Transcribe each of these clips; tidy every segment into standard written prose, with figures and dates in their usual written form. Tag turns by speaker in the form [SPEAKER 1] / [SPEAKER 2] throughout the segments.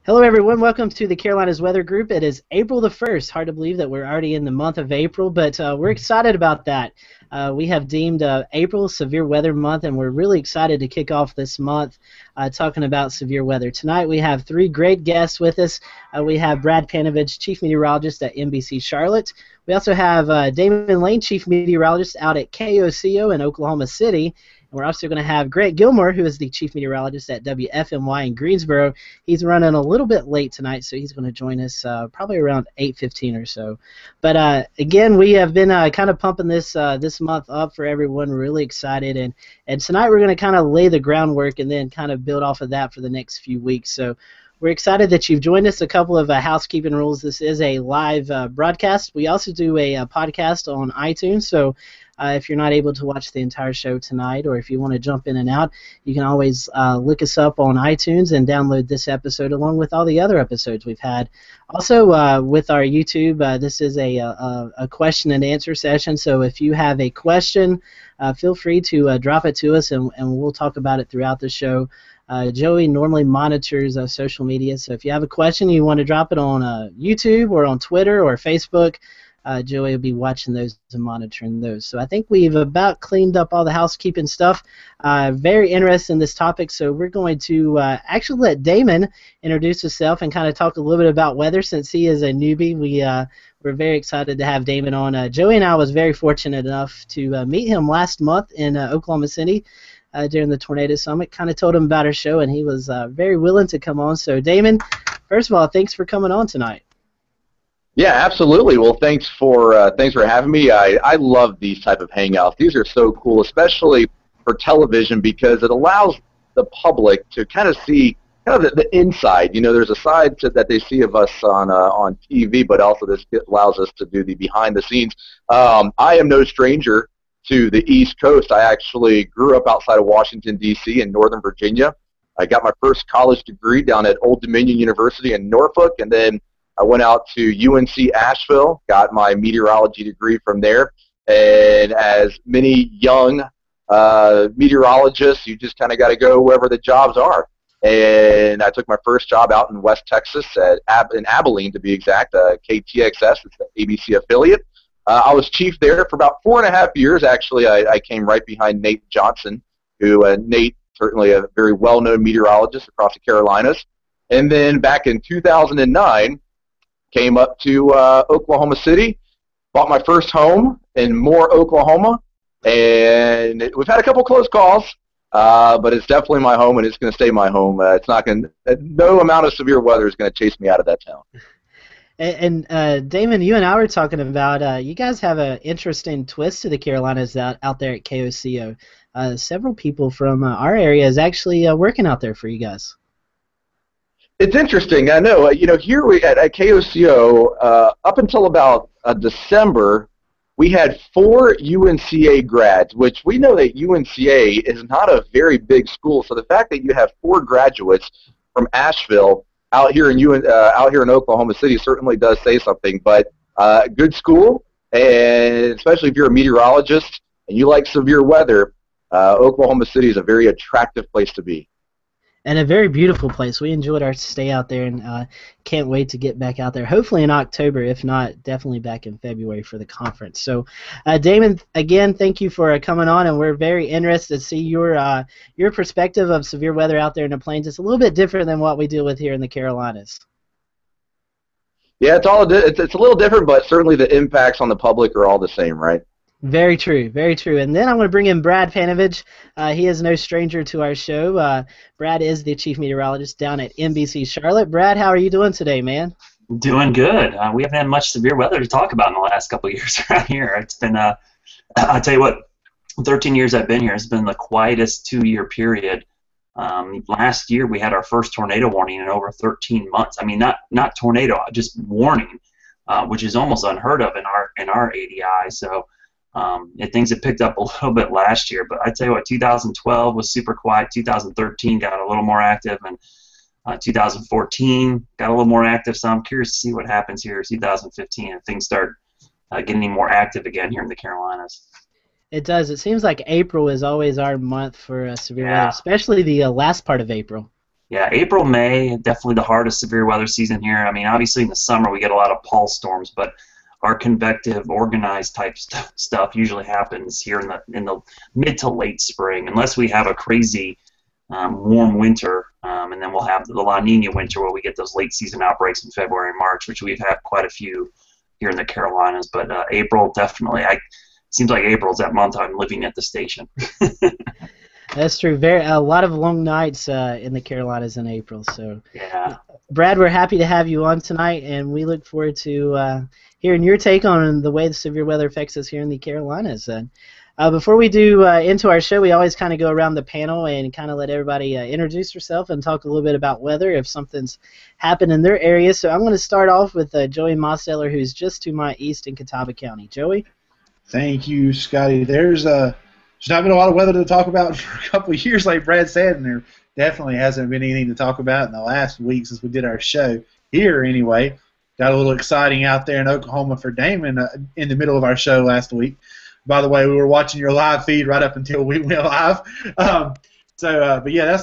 [SPEAKER 1] Hello, everyone. Welcome to the Carolinas Weather Group. It is April the 1st. Hard to believe that we're already in the month of April, but we're excited about that. We have deemed April Severe Weather Month, and we're really excited to kick off this month talking about severe weather. Tonight we have three great guests with us. We have Brad Panovich, Chief Meteorologist at NBC Charlotte. We also have Damon Lane, Chief Meteorologist out at KOCO in Oklahoma City. We're also going to have Grant Gilmore, who is the Chief Meteorologist at WFMY in Greensboro. He's running a little bit late tonight, so he's going to join us probably around 8:15 or so. But again, we have been kind of pumping this month up for everyone. We're really excited, and tonight we're going to kind of lay the groundwork and then kind of build off of that for the next few weeks. So we're excited that you've joined us. A couple of housekeeping rules. This is a live broadcast. We also do a podcast on iTunes, so if you're not able to watch the entire show tonight, or if you want to jump in and out, you can always look us up on iTunes and download this episode along with all the other episodes we've had. Also, with our YouTube, this is a question and answer session, so if you have a question, feel free to drop it to us, and we'll talk about it throughout the show. Joey normally monitors social media, so if you have a question and you want to drop it on YouTube or on Twitter or Facebook, Joey will be watching those and monitoring those. So I think we've about cleaned up all the housekeeping stuff. Very interested in this topic, so we're going to actually let Damon introduce himself and kind of talk a little bit about weather since he is a newbie. We're very excited to have Damon on. Joey and I was very fortunate enough to meet him last month in Oklahoma City during the Tornado Summit. Kind of told him about our show, and he was very willing to come on. So Damon, first of all, thanks for coming on tonight.
[SPEAKER 2] Yeah, absolutely. Well, thanks for having me. I love these type of hangouts. These are so cool, especially for television, because it allows the public to kind of see kind of the inside. You know, there's a side that they see of us on TV, but also this allows us to do the behind the scenes. I am no stranger to the East Coast. I actually grew up outside of Washington, D.C. in Northern Virginia. I got my first college degree down at Old Dominion University in Norfolk, and then I went out to UNC Asheville, got my meteorology degree from there, and as many young meteorologists, you just kind of got to go wherever the jobs are. And I took my first job out in West Texas, in Abilene to be exact, KTXS, it's the ABC affiliate. I was chief there for about 4.5 years. Actually, I came right behind Nate Johnson, who Nate, certainly a very well-known meteorologist across the Carolinas. And then back in 2009, came up to Oklahoma City, bought my first home in Moore, Oklahoma, and we've had a couple close calls, but it's definitely my home, and it's going to stay my home. It's not going. No amount of severe weather is going to chase me out of that town.
[SPEAKER 1] And Damon, you and I were talking about you guys have an interesting twist to the Carolinas out there at KOCO. Several people from our area is actually working out there for you guys.
[SPEAKER 2] It's interesting. I know. Here at KOCO, up until about December, we had 4 UNCA grads, which we know that UNCA is not a very big school. So the fact that you have 4 graduates from Asheville out here in Oklahoma City certainly does say something. But good school, and especially if you're a meteorologist and you like severe weather, Oklahoma City is a very attractive place to be.
[SPEAKER 1] And a very beautiful place. We enjoyed our stay out there, and can't wait to get back out there. Hopefully in October, if not, definitely back in February for the conference. So, Damon, again, thank you for coming on, and we're very interested to see your perspective of severe weather out there in the plains. It's a little bit different than what we deal with here in the Carolinas.
[SPEAKER 2] Yeah, it's a little different, but certainly the impacts on the public are all the same, right?
[SPEAKER 1] Very true, very true. And then I'm going to bring in Brad Panovich. He is no stranger to our show. Brad is the chief meteorologist down at NBC Charlotte. Brad, how are you doing today, man?
[SPEAKER 3] Doing good. We haven't had much severe weather to talk about in the last couple of years around here. It's been, I'll tell you what, 13 years I've been here, it's been the quietest 2-year period. Last year we had our first tornado warning in over 13 months. I mean, not tornado, just warning, which is almost unheard of in our ADI. So. Things have picked up a little bit last year, but I tell you what, 2012 was super quiet. 2013 got a little more active, and 2014 got a little more active. So I'm curious to see what happens here in 2015 if things start getting more active again here in the Carolinas.
[SPEAKER 1] It does. It seems like April is always our month for severe weather, especially the last part of April.
[SPEAKER 3] Yeah, April, May, definitely the hardest severe weather season here. I mean, obviously in the summer we get a lot of pulse storms, but our convective, organized type stuff usually happens here in the mid to late spring, unless we have a crazy warm winter, and then we'll have the La Nina winter where we get those late season outbreaks in February and March, which we've had quite a few here in the Carolinas. But April, definitely. Seems like April's that month I'm living at the station.
[SPEAKER 1] That's true. A lot of long nights in the Carolinas in April. So,
[SPEAKER 3] yeah.
[SPEAKER 1] Brad, we're happy to have you on tonight, and we look forward to hearing your take on the way the severe weather affects us here in the Carolinas. Before we do into our show, we always kind of go around the panel and kind of let everybody introduce herself and talk a little bit about weather if something's happened in their area. So I'm going to start off with Joey Mosteller, who's just to my east in Catawba County. Joey?
[SPEAKER 4] Thank you, Scotty. There's not been a lot of weather to talk about for a couple of years, like Brad said, and there definitely hasn't been anything to talk about in the last week since we did our show here anyway. Got a little exciting out there in Oklahoma for Damon in the middle of our show last week. By the way, we were watching your live feed right up until we went live. But yeah,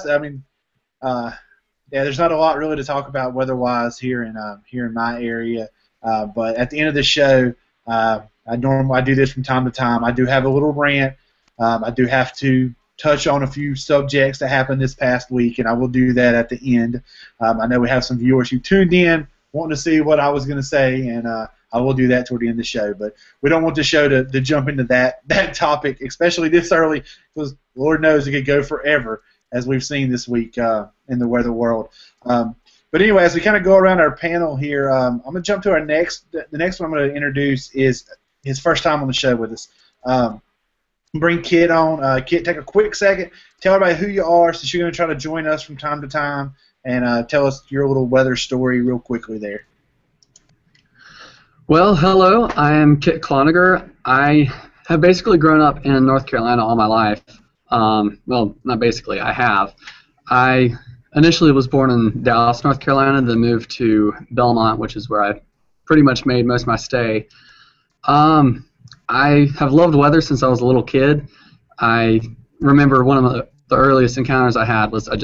[SPEAKER 4] there's not a lot really to talk about weather-wise here in my area. But at the end of the show, I do this from time to time. I do have a little rant. I do have to touch on a few subjects that happened this past week, and I will do that at the end. I know we have some viewers who tuned in wanting to see what I was going to say, and I will do that toward the end of the show. But we don't want the show to jump into that topic, especially this early, because Lord knows it could go forever, as we've seen this week in the weather world. But anyway, as we kind of go around our panel here, I'm going to jump to our next. The next one I'm going to introduce is his first time on the show with us. Bring Kit on. Kit, take a quick second. Tell everybody who you are, since you're going to try to join us from time to time, and tell us your little weather story real quickly there.
[SPEAKER 5] Well, hello. I am Kit Cloninger. I have basically grown up in North Carolina all my life. Well, not basically. I have. I initially was born in Dallas, North Carolina, then moved to Belmont, which is where I pretty much made most of my stay. I have loved weather since I was a little kid. I remember one of the earliest encounters I had was I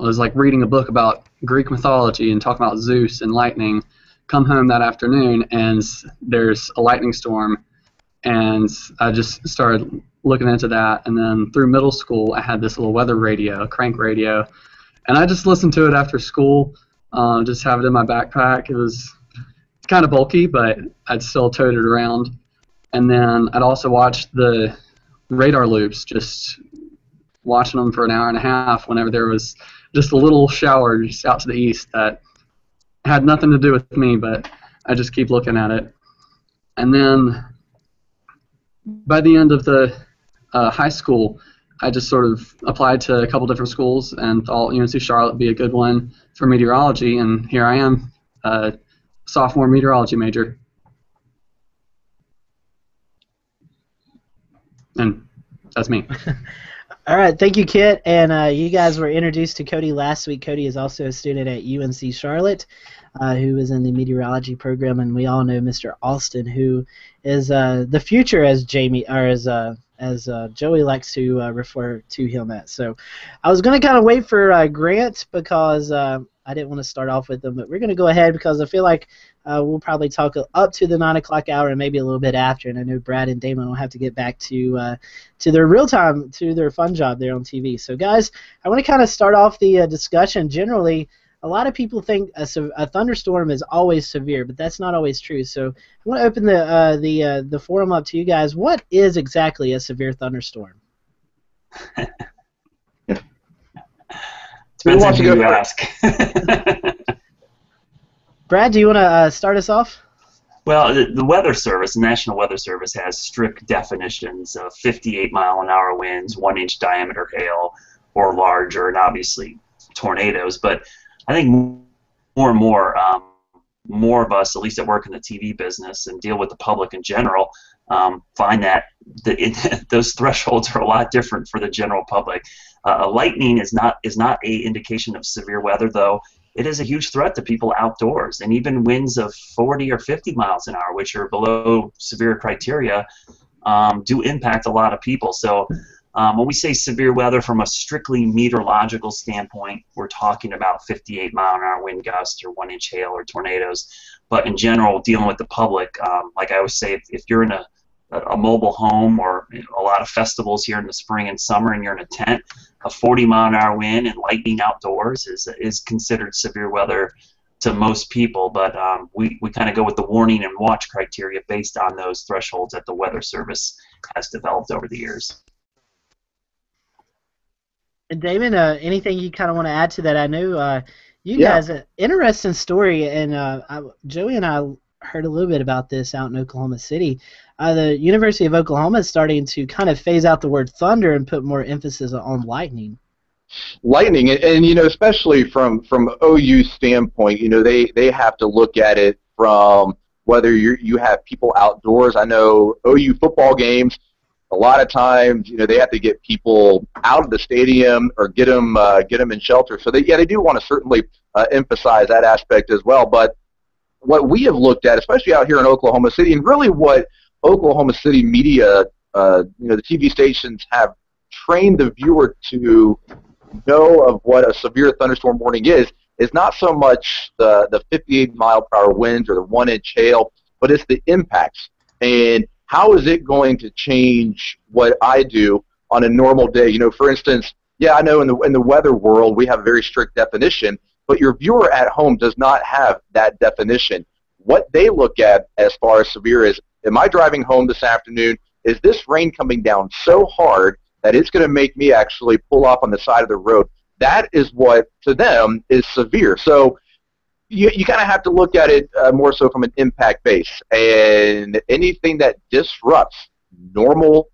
[SPEAKER 5] was like reading a book about Greek mythology and talking about Zeus and lightning. Come home that afternoon and there's a lightning storm, and I just started looking into that. And then through middle school, I had this little weather radio, a crank radio, and I just listened to it after school. Just have it in my backpack. It was kind of bulky, but I'd still tote it around. And then I'd also watch the radar loops, just watching them for an hour and a half whenever there was just a little shower just out to the east that had nothing to do with me, but I just keep looking at it. And then by the end of the high school, I just sort of applied to a couple different schools and thought UNC Charlotte would be a good one for meteorology, and here I am, a sophomore meteorology major. And that's me.
[SPEAKER 1] All right, thank you, Kit. And you guys were introduced to Cody last week. Cody is also a student at UNC Charlotte, who is in the meteorology program, and we all know Mr. Alston, who is the future, as Joey likes to refer to him as. So I was going to kind of wait for Grant because I didn't want to start off with him, but we're going to go ahead because I feel like we'll probably talk up to the 9 o'clock hour and maybe a little bit after, and I know Brad and Damon will have to get back to their real time, to their fun job there on TV. So guys, I want to kind of start off the discussion. Generally, a lot of people think a thunderstorm is always severe, but that's not always true. So I want to open the forum up to you guys. What is exactly a severe thunderstorm?
[SPEAKER 3] Depends on who you ask.
[SPEAKER 1] Brad, do you want to start us off?
[SPEAKER 3] Well, the Weather Service, the National Weather Service, has strict definitions of 58-mile-an-hour winds, 1-inch diameter hail, or larger, and obviously tornadoes. But I think more and more of us, at least that work in the TV business and deal with the public in general, find that those thresholds are a lot different for the general public. Lightning is not a indication of severe weather, though. It is a huge threat to people outdoors, and even winds of 40 or 50 miles an hour, which are below severe criteria, do impact a lot of people. So When we say severe weather from a strictly meteorological standpoint, we're talking about 58-mile-an-hour wind gusts or 1-inch hail or tornadoes. But in general, dealing with the public, like I always say, if you're in a mobile home or a lot of festivals here in the spring and summer and you're in a tent, a 40-mile-an-hour wind and lightning outdoors is considered severe weather to most people. But we kind of go with the warning and watch criteria based on those thresholds that the Weather Service has developed over the years.
[SPEAKER 1] And Damon, anything you kind of want to add to that? I know you guys, interesting story, and Joey and I heard a little bit about this out in Oklahoma City. The University of Oklahoma is starting to kind of phase out the word thunder and put more emphasis on lightning.
[SPEAKER 2] Lightning, and you know, especially from OU standpoint, you know, they have to look at it from whether you have people outdoors. I know OU football games, a lot of times, you know, they have to get people out of the stadium or get them in shelter. So they do want to certainly emphasize that aspect as well. But what we have looked at, especially out here in Oklahoma City, and really what Oklahoma City media, you know, the TV stations have trained the viewer to know of what a severe thunderstorm warning is not so much the 58-mile-per-hour winds or the 1-inch hail, but it's the impacts. And how is it going to change what I do on a normal day? You know, for instance, I know in the weather world we have a very strict definition, but your viewer at home does not have that definition. What they look at as far as severe is, am I driving home this afternoon? Is this rain coming down so hard that it's going to make me actually pull off on the side of the road? That is what, to them, is severe. So you kind of have to look at it more so from an impact base. And anything that disrupts normal,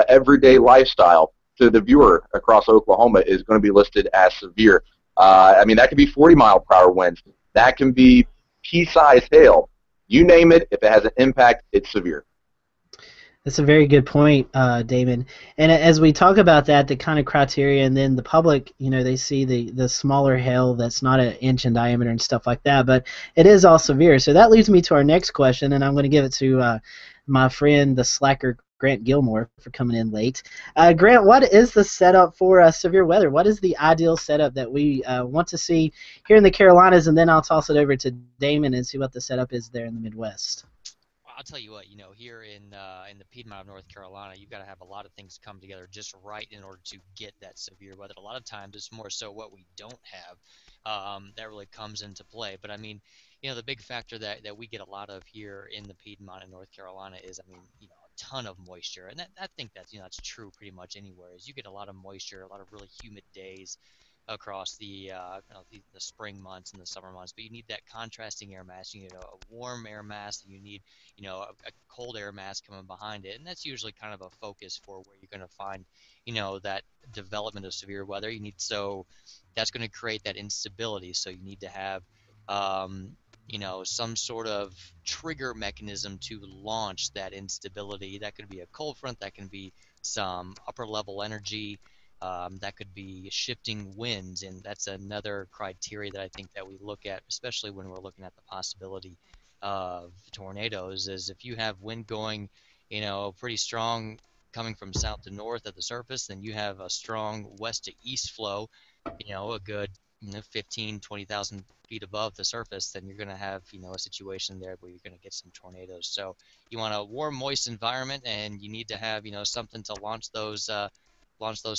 [SPEAKER 2] everyday lifestyle to the viewer across Oklahoma is going to be listed as severe. I mean, that could be 40-mile-per-hour winds. That can be pea-sized hail. You name it, if it has an impact, it's severe.
[SPEAKER 1] That's a very good point, Damon. And as we talk about that, the kind of criteria, and then the public, you know, they see the smaller hail that's not an inch in diameter and stuff like that, but it is all severe. So that leads me to our next question, and I'm going to give it to my friend, the slacker, Grant Gilmore, for coming in late. Grant, what is the setup for severe weather? What is the ideal setup that we want to see here in the Carolinas? And then I'll toss it over to Damon and see what the setup is there in the Midwest.
[SPEAKER 6] I'll tell you what, you know, here in the Piedmont of North Carolina, you've got to have a lot of things come together just right in order to get that severe weather. A lot of times it's more so what we don't have that really comes into play. But, I mean, you know, the big factor that we get a lot of here in the Piedmont of North Carolina is, I mean, you know, a ton of moisture. And I think that's, you know, that's true pretty much anywhere. Is you get a lot of moisture, a lot of really humid days across the spring months and the summer months, but you need that contrasting air mass. You need a warm air mass, and you need, you know, a cold air mass coming behind it, and that's usually kind of a focus for where you're going to find, you know, that development of severe weather. So that's going to create that instability. So you need to have, you know, some sort of trigger mechanism to launch that instability. That could be a cold front, that can be some upper level energy. That could be shifting winds, and that's another criteria that I think that we look at, especially when we're looking at the possibility of tornadoes, is if you have wind going, you know, pretty strong coming from south to north at the surface, then you have a strong west to east flow, you know, a good 15, 20,000 feet above the surface, then you're going to have, you know, a situation there where you're going to get some tornadoes. So you want a warm, moist environment, and you need to have, you know, something to launch those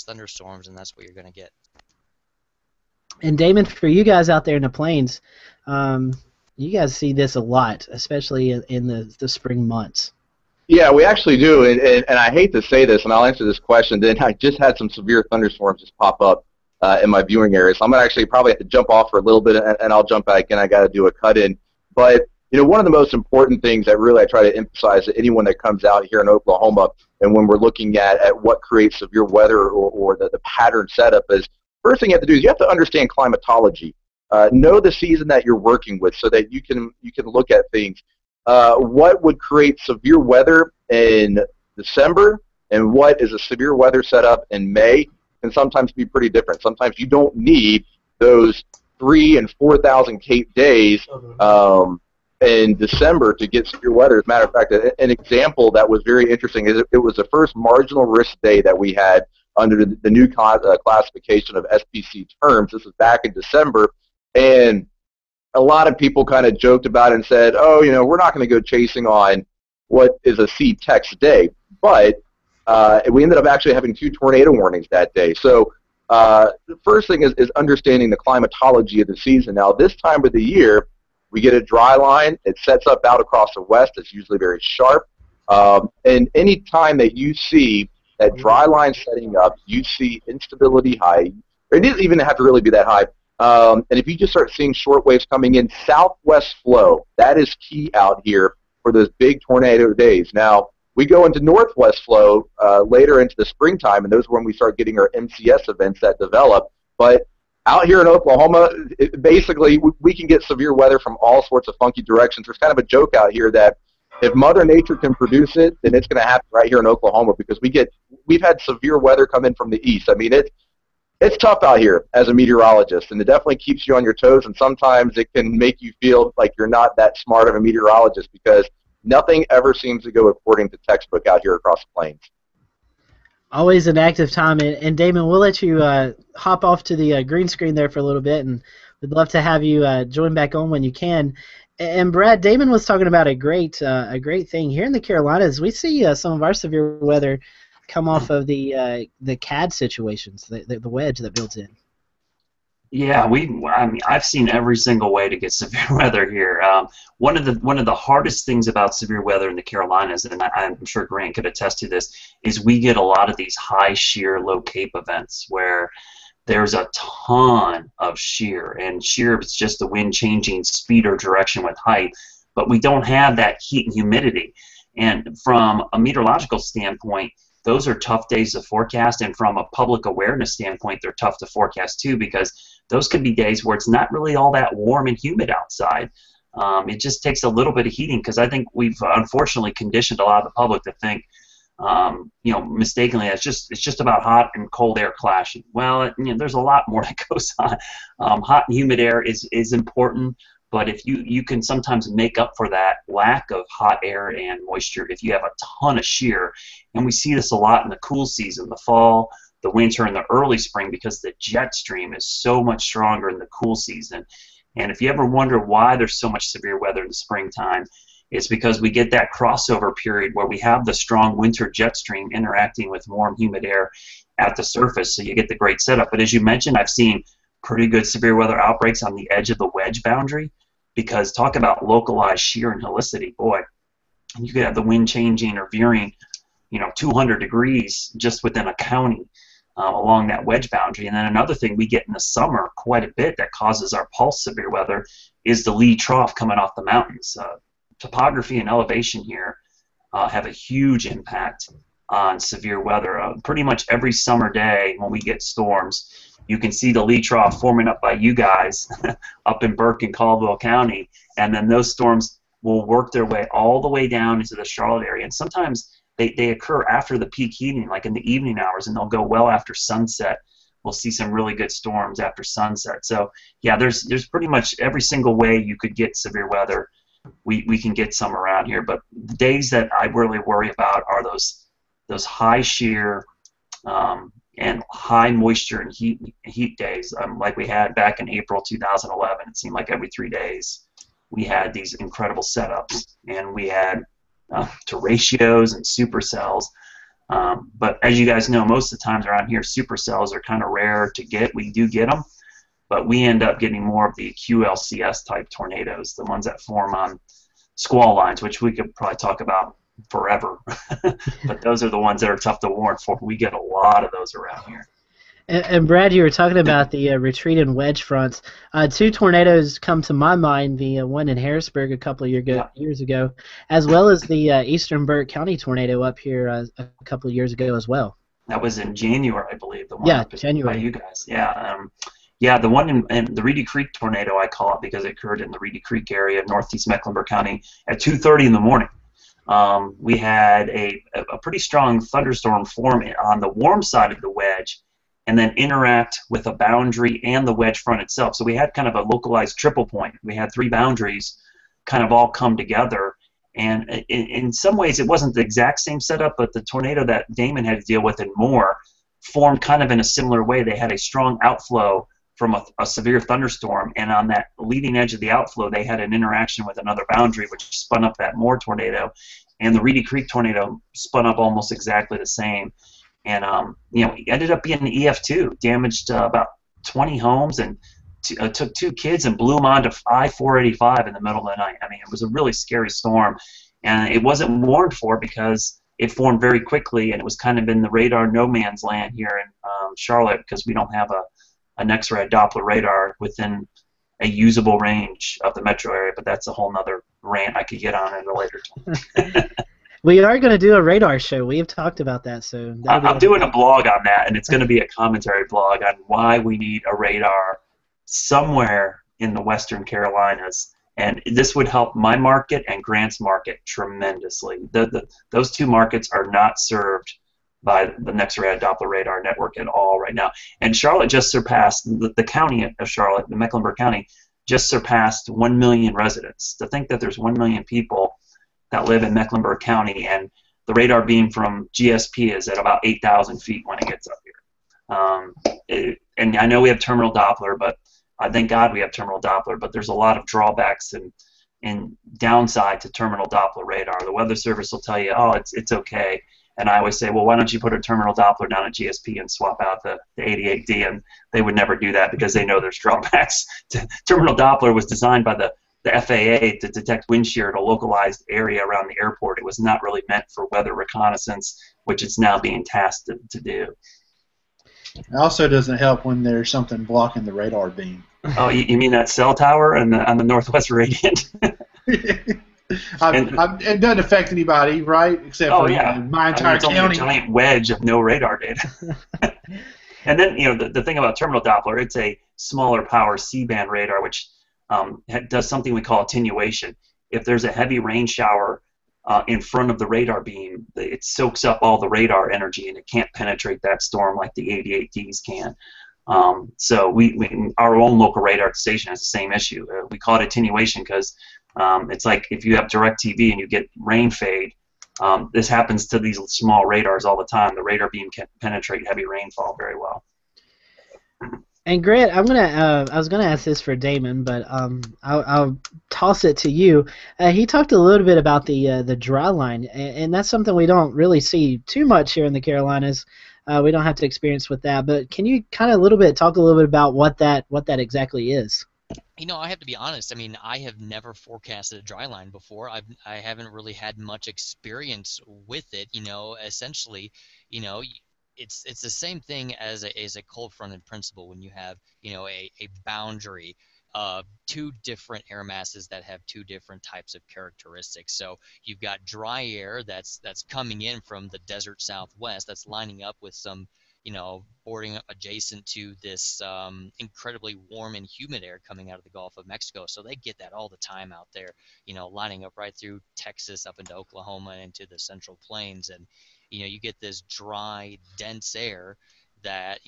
[SPEAKER 6] thunderstorms, and that's what you're going to get.
[SPEAKER 1] And Damon, for you guys out there in the plains, you guys see this a lot, especially in the spring months.
[SPEAKER 2] Yeah, we actually do, and I hate to say this, and I'll answer this question. Then I just had some severe thunderstorms just pop up in my viewing area, so I'm gonna actually probably have to jump off for a little bit, and I'll jump back in. I got to do a cut in, but you know, one of the most important things that really I try to emphasize to anyone that comes out here in Oklahoma, and when we're looking at what creates severe weather or the pattern setup, is first thing you have to do is you have to understand climatology. Know the season that you're working with so that you can look at things. What would create severe weather in December and what is a severe weather setup in May can sometimes be pretty different. Sometimes you don't need those 3,000 and 4,000 Cape days in December to get severe weather. As a matter of fact, an example that was very interesting is it was the first marginal risk day that we had under the new classification of SPC terms. This was back in December, and a lot of people kind of joked about it and said, oh, we're not going to go chasing on what is a C-Tex day. But we ended up actually having 2 tornado warnings that day. So the first thing is understanding the climatology of the season. Now, this time of the year, we get a dry line. It sets up out across the west. It's usually very sharp. And any time that you see that dry line setting up, you see instability high. It doesn't even have to really be that high. And if you just start seeing short waves coming in, southwest flow, that is key out here for those big tornado days. Now, we go into northwest flow later into the springtime, and those are when we start getting our MCS events that develop. But out here in Oklahoma, basically, we can get severe weather from all sorts of funky directions. There's kind of a joke out here that if Mother Nature can produce it, then it's going to happen right here in Oklahoma, because we've had severe weather come in from the east. I mean, it's tough out here as a meteorologist, and it definitely keeps you on your toes, and sometimes it can make you feel like you're not that smart of a meteorologist, because nothing ever seems to go according to textbook out here across the plains.
[SPEAKER 1] Always an active time, and Damon, we'll let you hop off to the green screen there for a little bit, and we'd love to have you join back on when you can. And Brad, Damon was talking about a great thing here in the Carolinas. We see some of our severe weather come off of the CAD situations, the wedge that builds in.
[SPEAKER 3] Yeah, I've seen every single way to get severe weather here. One of the hardest things about severe weather in the Carolinas, and I'm sure Grant could attest to this, is we get a lot of these high shear, low cape events where there's a ton of shear, and shear is just the wind changing speed or direction with height, but we don't have that heat and humidity. And from a meteorological standpoint, those are tough days to forecast, and from a public awareness standpoint, they're tough to forecast too, because those could be days where it's not really all that warm and humid outside. It just takes a little bit of heating, because I think we've unfortunately conditioned a lot of the public to think, mistakenly, it's just about hot and cold air clashing. Well, there's a lot more that goes on. Hot and humid air is important, but if you can sometimes make up for that lack of hot air and moisture if you have a ton of shear. And we see this a lot in the cool season, the fall, the winter, and the early spring, because the jet stream is so much stronger in the cool season. And if you ever wonder why there's so much severe weather in the springtime, it's because we get that crossover period where we have the strong winter jet stream interacting with warm, humid air at the surface, so you get the great setup. But as you mentioned, I've seen pretty good severe weather outbreaks on the edge of the wedge boundary, because talk about localized shear and helicity, boy, you could have the wind changing or veering 200 degrees just within a county along that wedge boundary. And then another thing we get in the summer quite a bit that causes our pulse severe weather is the lee trough coming off the mountains. Topography and elevation here have a huge impact on severe weather. Pretty much every summer day when we get storms, you can see the lee trough forming up by you guys up in Burke and Caldwell County, and then those storms will work their way all the way down into the Charlotte area. And sometimes they occur after the peak heating, like in the evening hours, and they'll go well after sunset. We'll see some really good storms after sunset. So yeah, there's pretty much every single way you could get severe weather. We can get some around here, but the days that I really worry about are those high shear and high moisture and heat days, like we had back in April 2011. It seemed like every 3 days we had these incredible setups, and we had terratios and supercells. But as you guys know, most of the times around here, supercells are kind of rare to get. We do get them, but we end up getting more of the QLCS type tornadoes, the ones that form on squall lines, which we could probably talk about forever. But those are the ones that are tough to warn for. We get a lot of those around here.
[SPEAKER 1] And Brad, you were talking about the retreat and wedge fronts. 2 tornadoes come to my mind, the one in Harrisburg a couple of years ago, as well as the Eastern Burke County tornado up here a couple of years ago as well.
[SPEAKER 3] That was in January, I believe. The one
[SPEAKER 1] January.
[SPEAKER 3] By you guys. Yeah, the one in the Reedy Creek tornado, I call it, because it occurred in the Reedy Creek area of northeast Mecklenburg County at 2:30 in the morning. We had a pretty strong thunderstorm form on the warm side of the wedge, and then interact with a boundary and the wedge front itself. So we had kind of a localized triple point. We had 3 boundaries kind of all come together. And in some ways, it wasn't the exact same setup, but the tornado that Damon had to deal with and more formed kind of in a similar way. They had a strong outflow from a severe thunderstorm, and on that leading edge of the outflow, they had an interaction with another boundary, which spun up that Moore tornado, and the Reedy Creek tornado spun up almost exactly the same. And it ended up being an EF2, damaged about 20 homes, and took 2 kids and blew them onto I-485 in the middle of the night. I mean, it was a really scary storm, and it wasn't warned for because it formed very quickly, and it was kind of in the radar no man's land here in Charlotte, because we don't have an X-ray Doppler radar within a usable range of the metro area. But that's a whole nother rant I could get on at a later time.
[SPEAKER 1] We are going to do a radar show. We have talked about that, so
[SPEAKER 3] I'm doing a blog on that, and it's going to be a commentary blog on why we need a radar somewhere in the Western Carolinas. And this would help my market and Grant's market tremendously. Those 2 markets are not served by the NextRad Doppler radar network at all right now. And Charlotte just surpassed, the county of Charlotte, the Mecklenburg County, just surpassed 1 million residents. To think that there's 1 million people that live in Mecklenburg County, and the radar beam from GSP is at about 8,000 feet when it gets up here. And I know we have terminal Doppler, but thank God we have terminal Doppler, but there's a lot of drawbacks and downside to terminal Doppler radar. The Weather Service will tell you, oh, it's okay. And I always say, well, why don't you put a terminal Doppler down at GSP and swap out the 88D? And they would never do that because they know there's drawbacks. Terminal Doppler was designed by the FAA to detect wind shear in a localized area around the airport. It was not really meant for weather reconnaissance, which it's now being tasked to do.
[SPEAKER 4] It also doesn't help when there's something blocking the radar beam.
[SPEAKER 3] Oh, you mean that cell tower on the Northwest Radiant?
[SPEAKER 4] It doesn't affect anybody, right? Except for my entire
[SPEAKER 3] it's
[SPEAKER 4] county.
[SPEAKER 3] Only a giant wedge of no radar data. And then the thing about terminal Doppler, it's a smaller power C-band radar, which does something we call attenuation. If there's a heavy rain shower in front of the radar beam, it soaks up all the radar energy, and it can't penetrate that storm like the 88Ds can. So our own local radar station has the same issue. We call it attenuation because it's like if you have DirecTV and you get rain fade. This happens to these small radars all the time. The radar beam can penetrate heavy rainfall very well.
[SPEAKER 1] And Grant, I was gonna ask this for Damon, but I'll toss it to you. He talked a little bit about the dry line, and that's something we don't really see too much here in the Carolinas. We don't have to experience with that, but can you kind of talk a little bit about what that exactly is?
[SPEAKER 6] I have to be honest. I mean, I have never forecasted a dry line before. I haven't really had much experience with it. Essentially, it's the same thing as a cold-fronted principle when you have a boundary of 2 different air masses that have 2 different types of characteristics. So you've got dry air that's coming in from the desert southwest that's lining up with some boarding adjacent to this incredibly warm and humid air coming out of the Gulf of Mexico. So they get that all the time out there, lining up right through Texas up into Oklahoma and into the Central Plains. And, you get this dry, dense air that,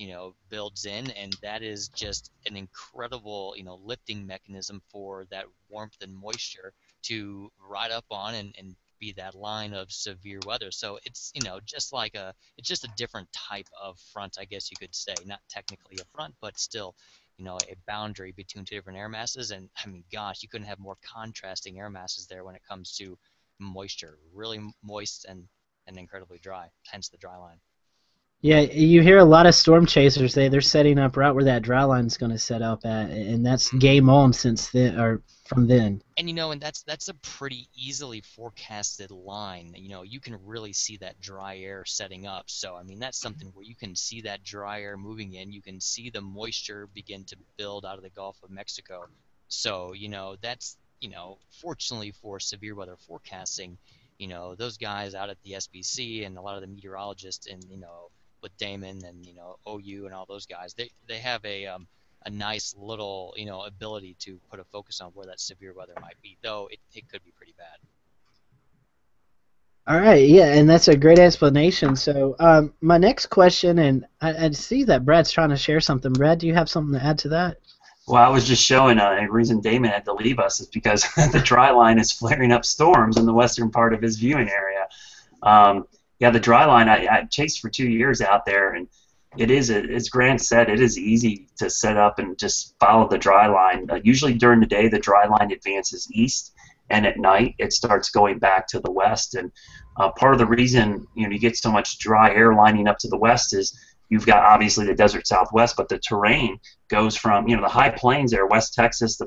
[SPEAKER 6] builds in, and that is just an incredible, lifting mechanism for that warmth and moisture to ride up on and be that line of severe weather. So it's it's just a different type of front, I guess you could say. Not technically a front, but still a boundary between 2 different air masses. And I mean, gosh, you couldn't have more contrasting air masses there when it comes to moisture. Really moist and incredibly dry, hence the dry line.
[SPEAKER 1] Yeah, you hear a lot of storm chasers. They're setting up right where that dry line's going to set up at, and that's game on since then, or from then.
[SPEAKER 6] And and that's a pretty easily forecasted line. You can really see that dry air setting up. So I mean, that's something where you can see that dry air moving in. You can see the moisture begin to build out of the Gulf of Mexico. So that's fortunately for severe weather forecasting, those guys out at the SBC and a lot of the meteorologists and with Damon and OU and all those guys, they have a nice little ability to put a focus on where that severe weather might be, though it could be pretty bad.
[SPEAKER 1] All right, yeah, and that's a great explanation. So my next question, and I see that Brad's trying to share something. Brad, do you have something to add to that?
[SPEAKER 3] Well, I was just showing a reason Damon had to leave us is because the dry line is flaring up storms in the western part of his viewing area. The dry line, I chased for 2 years out there, and It is, as Grant said, it is easy to set up and just follow the dry line. Usually during the day, the dry line advances east, and at night it starts going back to the west. And part of the reason you get so much dry air lining up to the west is you've got obviously the desert Southwest, but the terrain goes from the high plains there, West Texas, the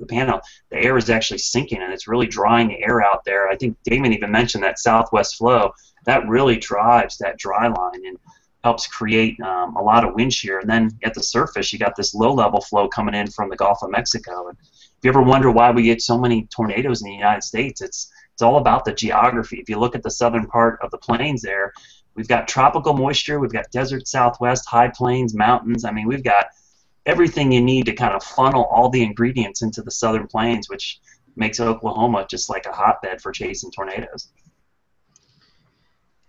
[SPEAKER 3] Panhandle. The air is actually sinking, and it's really drying the air out there. I think Damon even mentioned that southwest flow that really drives that dry line and helps create a lot of wind shear. And then at the surface, you got this low-level flow coming in from the Gulf of Mexico. And if you ever wonder why we get so many tornadoes in the United States, it's all about the geography. If you look at the southern part of the plains there, we've got tropical moisture, we've got desert Southwest, high plains, mountains. I mean, we've got everything you need to kind of funnel all the ingredients into the southern plains, which makes Oklahoma just like a hotbed for chasing tornadoes.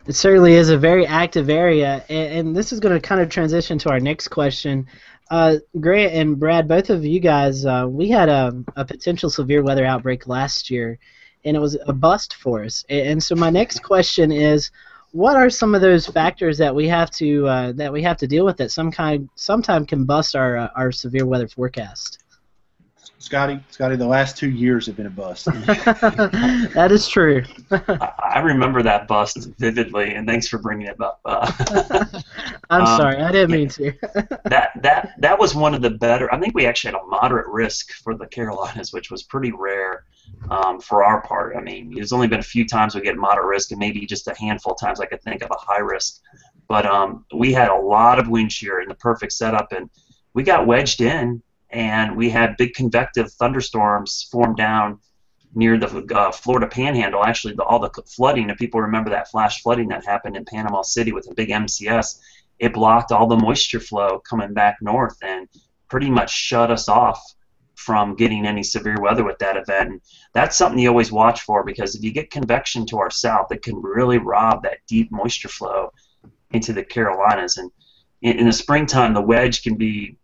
[SPEAKER 1] It certainly is a very active area, and this is going to kind of transition to our next question. Grant and Brad, both of you guys, we had a potential severe weather outbreak last year, and it was a bust for us. And so my next question is, what are some of those factors that we have to deal with that sometime can bust our severe weather forecast?
[SPEAKER 4] Scotty, the last 2 years have been a bust.
[SPEAKER 1] That is true.
[SPEAKER 3] I remember that bust vividly, and thanks for bringing it up.
[SPEAKER 1] I'm sorry, I didn't mean to.
[SPEAKER 3] that was one of the better. I think we actually had a moderate risk for the Carolinas, which was pretty rare for our part. I mean, there's only been a few times we get moderate risk, and maybe just a handful of times I could think of a high risk. But we had a lot of wind shear in the perfect setup, and we got wedged in. And we had big convective thunderstorms form down near the Florida Panhandle. Actually, all the flooding, if people remember that flash flooding that happened in Panama City with a big MCS, it blocked all the moisture flow coming back north and pretty much shut us off from getting any severe weather with that event. And that's something you always watch for, because if you get convection to our south, it can really rob that deep moisture flow into the Carolinas. And in the springtime, the wedge can be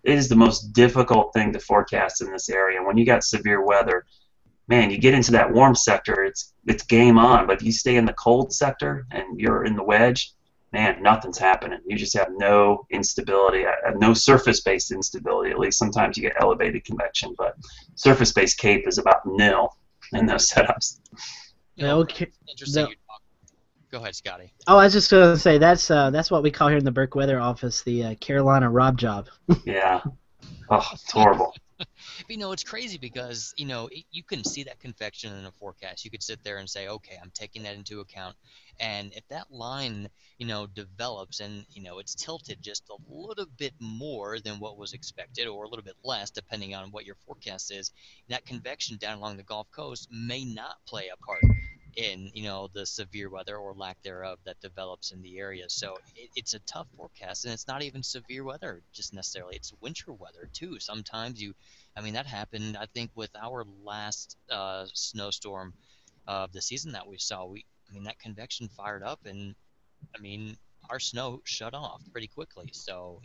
[SPEAKER 3] it is the most difficult thing to forecast in this area. When you got severe weather, man, you get into that warm sector, it's game on. But if you stay in the cold sector and you're in the wedge, man, nothing's happening. You just have no instability, no surface-based instability. At least sometimes you get elevated convection, but surface-based CAPE is about nil in those setups.
[SPEAKER 1] Okay.
[SPEAKER 6] Interesting. Go ahead, Scotty.
[SPEAKER 1] Oh, I was just going to say that's what we call here in the Burke Weather Office the Carolina Rob job.
[SPEAKER 3] Yeah. Oh, it's horrible.
[SPEAKER 6] It's crazy because, you can see that convection in a forecast. You could sit there and say, okay, I'm taking that into account. And if that line, develops and, it's tilted just a little bit more than what was expected, or a little bit less, depending on what your forecast is, that convection down along the Gulf Coast may not play a part in the severe weather or lack thereof that develops in the area. So it's a tough forecast, and it's not even severe weather just necessarily. It's winter weather too. Sometimes that happened, I think, with our last snowstorm of the season that we saw. That convection fired up, and our snow shut off pretty quickly. So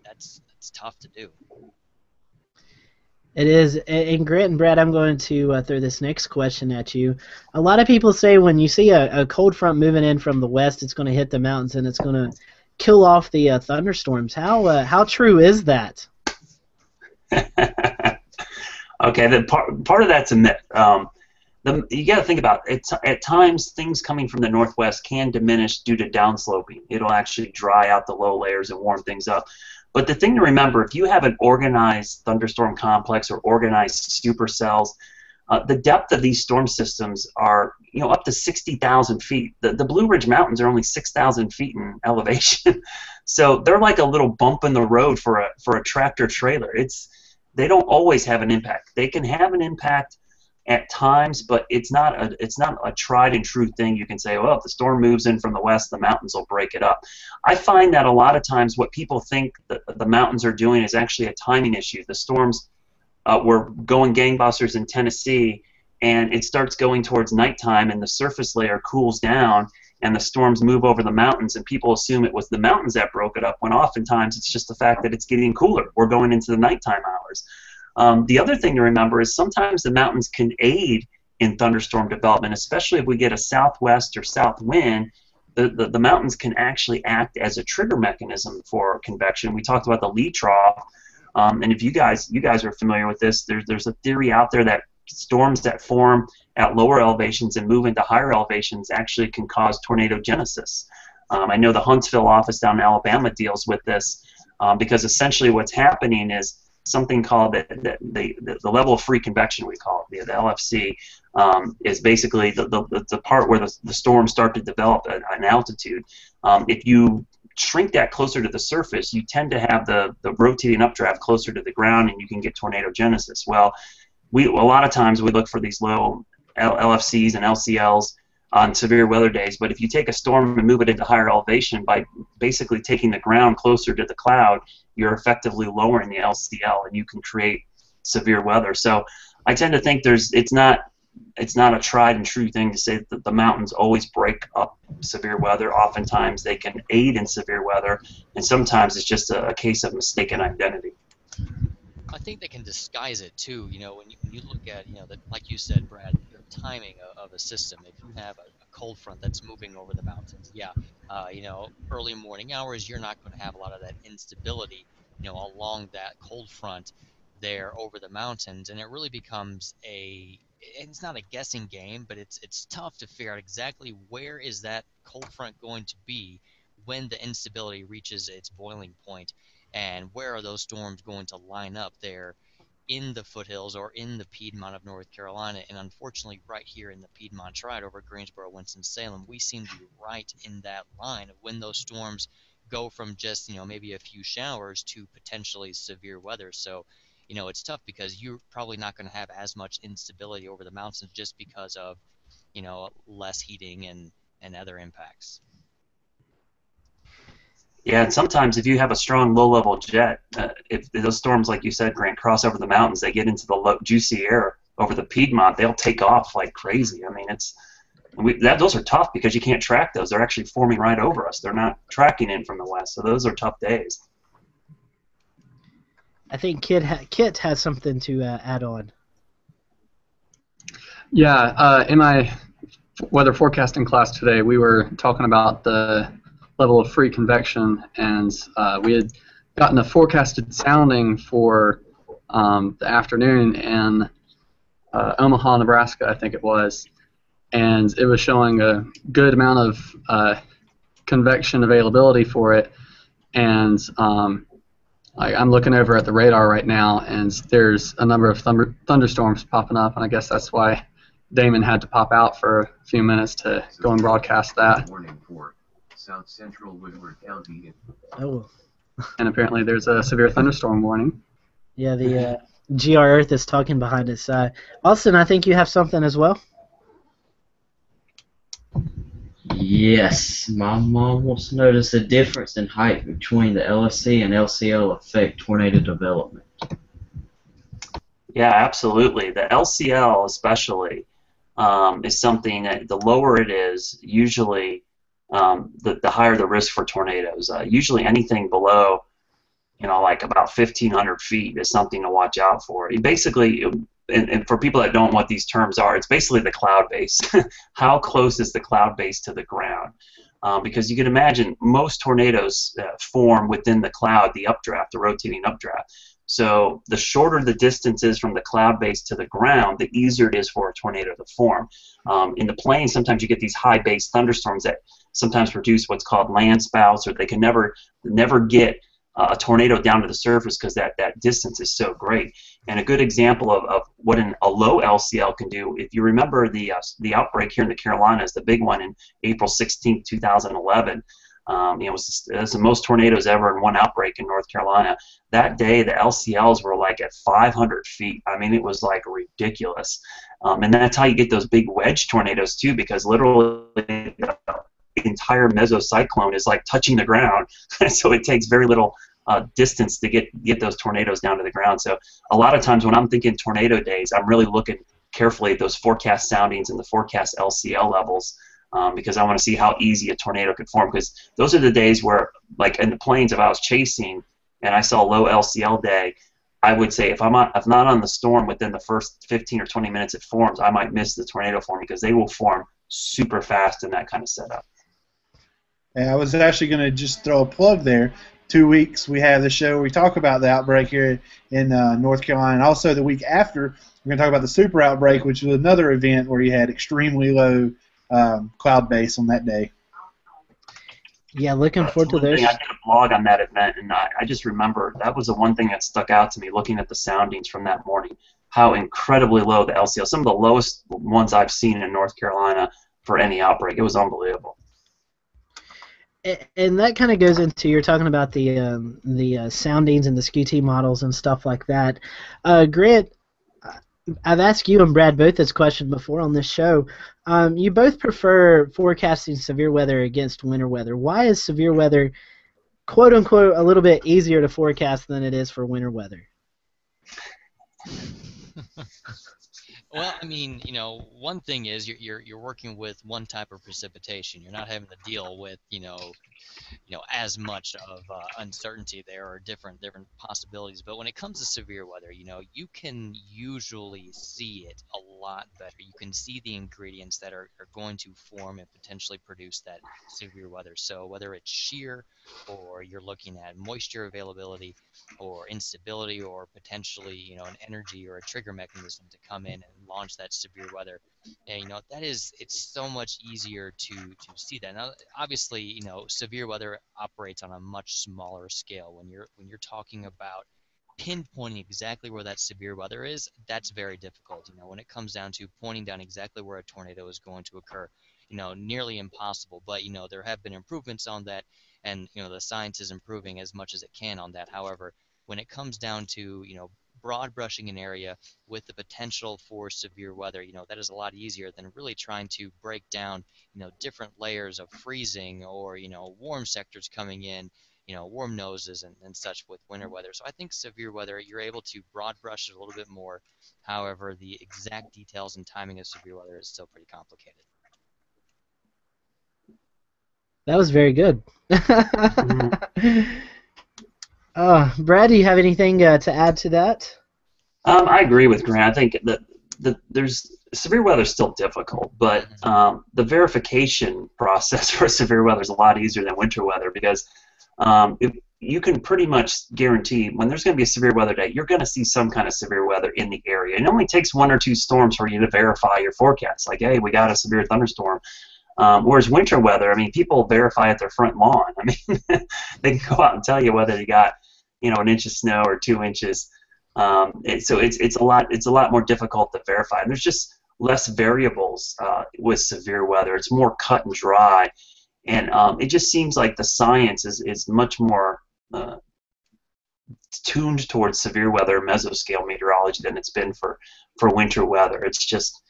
[SPEAKER 6] that's tough to do.
[SPEAKER 1] It is. And Grant and Brad, I'm going to throw this next question at you. A lot of people say when you see a cold front moving in from the west, it's going to hit the mountains and it's going to kill off the thunderstorms. How true is that?
[SPEAKER 3] Okay, part of that's a myth. You got to think about it. At times, things coming from the northwest can diminish due to downsloping. It'll actually dry out the low layers and warm things up. But the thing to remember, if you have an organized thunderstorm complex or organized supercells, the depth of these storm systems are up to 60,000 feet. The Blue Ridge Mountains are only 6,000 feet in elevation, so they're like a little bump in the road for a tractor trailer. They don't always have an impact. They can have an impact at times, but it's not a tried and true thing. You can say, well, if the storm moves in from the west, the mountains will break it up. I find that a lot of times what people think that the mountains are doing is actually a timing issue. The storms were going gangbusters in Tennessee, and it starts going towards nighttime, and the surface layer cools down, and the storms move over the mountains, and people assume it was the mountains that broke it up, when oftentimes it's just the fact that it's getting cooler. We're going into the nighttime hours. The other thing to remember is sometimes the mountains can aid in thunderstorm development, especially if we get a southwest or south wind. the mountains can actually act as a trigger mechanism for convection. We talked about the lee trough, and if you guys are familiar with this, there's a theory out there that storms that form at lower elevations and move into higher elevations actually can cause tornadogenesis. I know the Huntsville office down in Alabama deals with this because essentially what's happening is something called the level of free convection, we call it, the LFC, is basically the part where the storms start to develop at an altitude. If you shrink that closer to the surface, you tend to have the rotating updraft closer to the ground, and you can get tornadogenesis. Well, a lot of times we look for these low LFCs and LCLs on severe weather days, but if you take a storm and move it into higher elevation by basically taking the ground closer to the cloud, you're effectively lowering the LCL, and you can create severe weather. So I tend to think it's not a tried and true thing to say that the mountains always break up severe weather. Oftentimes they can aid in severe weather, and sometimes it's just a case of mistaken identity.
[SPEAKER 6] I think they can disguise it too. You know, when you look at, like you said, Brad, the timing of a system. If you have a cold front that's moving over the mountains, early morning hours, you're not going to have a lot of that instability, along that cold front there over the mountains, and it really becomes it's not a guessing game, but it's tough to figure out exactly where is that cold front going to be when the instability reaches its boiling point. And where are those storms going to line up there in the foothills or in the Piedmont of North Carolina? And unfortunately, right here in the Piedmont Triad over Greensboro, Winston-Salem, we seem to be right in that line of when those storms go from just, maybe a few showers to potentially severe weather. So, it's tough because you're probably not going to have as much instability over the mountains just because of, less heating and other impacts.
[SPEAKER 3] Yeah, and sometimes if you have a strong low-level jet, if those storms, like you said, Grant, cross over the mountains, they get into the juicy air over the Piedmont, they'll take off like crazy. I mean, those are tough because you can't track those. They're actually forming right over us. They're not tracking in from the west, so those are tough days.
[SPEAKER 1] I think Kit has something to add on.
[SPEAKER 5] Yeah, in my weather forecasting class today, we were talking about the level of free convection, and we had gotten a forecasted sounding for the afternoon in Omaha, Nebraska, I think it was, and it was showing a good amount of convection availability for it, and I'm looking over at the radar right now, and there's a number of thunderstorms popping up, and I guess that's why Damon had to pop out for a few minutes to go and broadcast that.
[SPEAKER 7] South Central Woodward County.
[SPEAKER 1] Oh.
[SPEAKER 5] And apparently there's a severe thunderstorm warning.
[SPEAKER 1] Yeah, the GR Earth is talking behind us. Austin, I think you have something as well.
[SPEAKER 8] Yes, my mom wants to notice the difference in height between the LSC and LCL affect tornado development.
[SPEAKER 3] Yeah, absolutely. The LCL especially is something that the lower it is, usually the higher the risk for tornadoes. Usually anything below, like about 1,500 feet is something to watch out for. Basically, and for people that don't know what these terms are, it's basically the cloud base. How close is the cloud base to the ground? Because you can imagine most tornadoes form within the cloud, the updraft, the rotating updraft. So the shorter the distance is from the cloud base to the ground, the easier it is for a tornado to form. In the plains, sometimes you get these high base thunderstorms that sometimes produce what's called land spouts, or they can never get a tornado down to the surface because that distance is so great. And a good example of what a low LCL can do, if you remember the outbreak here in the Carolinas, the big one in April 16, 2011, it was the most tornadoes ever in one outbreak in North Carolina. That day, the LCLs were like at 500 feet. I mean, it was like ridiculous. And that's how you get those big wedge tornadoes too, because literally the entire mesocyclone is like touching the ground. So it takes very little distance to get those tornadoes down to the ground. So a lot of times when I'm thinking tornado days, I'm really looking carefully at those forecast soundings and the forecast LCL levels. Because I want to see how easy a tornado could form. Because those are the days where, like in the plains, if I was chasing and I saw a low LCL day, I would say if not on the storm within the first 15 or 20 minutes it forms, I might miss the tornado form because they will form super fast in that kind of setup.
[SPEAKER 4] And I was actually going to just throw a plug there. 2 weeks we have the show where we talk about the outbreak here in North Carolina. And also the week after, we're going to talk about the super outbreak, which was another event where you had extremely low cloud base on that day.
[SPEAKER 1] Yeah, looking
[SPEAKER 3] That's
[SPEAKER 1] forward to
[SPEAKER 3] one
[SPEAKER 1] those.
[SPEAKER 3] thing. I did a blog on that event, and I just remember that was the one thing that stuck out to me looking at the soundings from that morning, how incredibly low the LCL, some of the lowest ones I've seen in North Carolina for any outbreak. It was unbelievable.
[SPEAKER 1] And that kind of goes into, you're talking about the soundings and the SQT models and stuff like that. Grant, I've asked you and Brad both this question before on this show. You both prefer forecasting severe weather against winter weather. Why is severe weather, quote unquote, a little bit easier to forecast than it is for winter weather?
[SPEAKER 6] Well, I mean, one thing is you're working with one type of precipitation. You're not having to deal with, as much of uncertainty. There are different possibilities. But when it comes to severe weather, you can usually see it a lot better. You can see the ingredients that are going to form and potentially produce that severe weather. So whether it's shear, or you're looking at moisture availability, or instability, or potentially an energy or a trigger mechanism to come in and launch that severe weather, and it's so much easier to see that. Now, obviously, severe weather operates on a much smaller scale. When you're talking about pinpointing exactly where that severe weather is, that's very difficult. When it comes down to pointing down exactly where a tornado is going to occur, nearly impossible. But there have been improvements on that, and the science is improving as much as it can on that. However, when it comes down to broad brushing an area with the potential for severe weather, that is a lot easier than really trying to break down, different layers of freezing, or warm sectors coming in, warm noses and such with winter weather. So I think severe weather, you're able to broad brush it a little bit more. However, the exact details and timing of severe weather is still pretty complicated.
[SPEAKER 1] That was very good. Brad, do you have anything to add to that?
[SPEAKER 3] I agree with Grant. I think that there's severe weather is still difficult, but the verification process for severe weather is a lot easier than winter weather, because if you can pretty much guarantee when there's going to be a severe weather day, you're going to see some kind of severe weather in the area. It only takes 1 or 2 storms for you to verify your forecast. Like, hey, we got a severe thunderstorm. Whereas winter weather, I mean, people verify at their front lawn. I mean, they can go out and tell you whether you got, 1 inch of snow or 2 inches. So it's a lot more difficult to verify. And there's just less variables with severe weather. It's more cut and dry, and it just seems like the science is much more tuned towards severe weather mesoscale meteorology than it's been for winter weather. It's just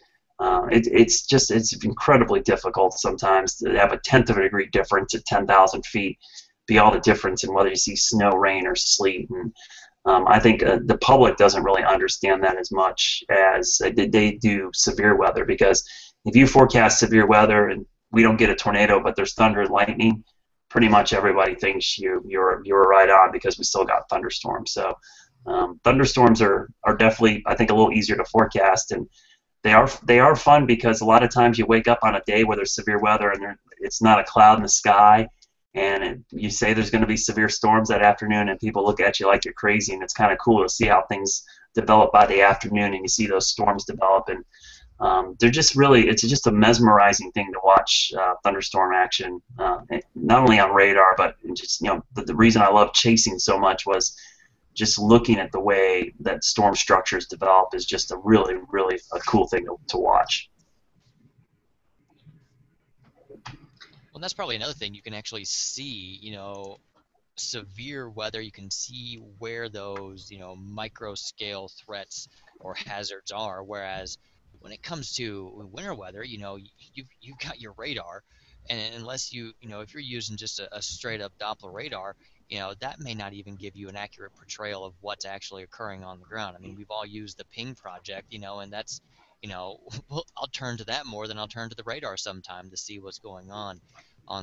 [SPEAKER 3] it's incredibly difficult sometimes to have a tenth of a degree difference at 10,000 feet be all the difference in whether you see snow, rain, or sleet. And I think the public doesn't really understand that as much as they do severe weather, because if you forecast severe weather and we don't get a tornado but there's thunder and lightning, pretty much everybody thinks you're right on, because we still got thunderstorms. So thunderstorms are definitely, I think, a little easier to forecast, and they are fun because a lot of times you wake up on a day where there's severe weather and it's not a cloud in the sky, and you say there's going to be severe storms that afternoon, and people look at you like you're crazy, and it's kind of cool to see how things develop by the afternoon, and you see those storms develop, and it's just a mesmerizing thing to watch thunderstorm action, not only on radar, but just, the reason I love chasing so much was just looking at the way that storm structures develop is just a really, really a cool thing to watch.
[SPEAKER 6] Well, that's probably another thing. You can actually see, severe weather. You can see where those, micro scale threats or hazards are. Whereas when it comes to winter weather, you've got your radar, and unless if you're using just a straight up Doppler radar, that may not even give you an accurate portrayal of what's actually occurring on the ground. I mean, we've all used the ping project, and that's, well, I'll turn to that more than I'll turn to the radar sometime to see what's going on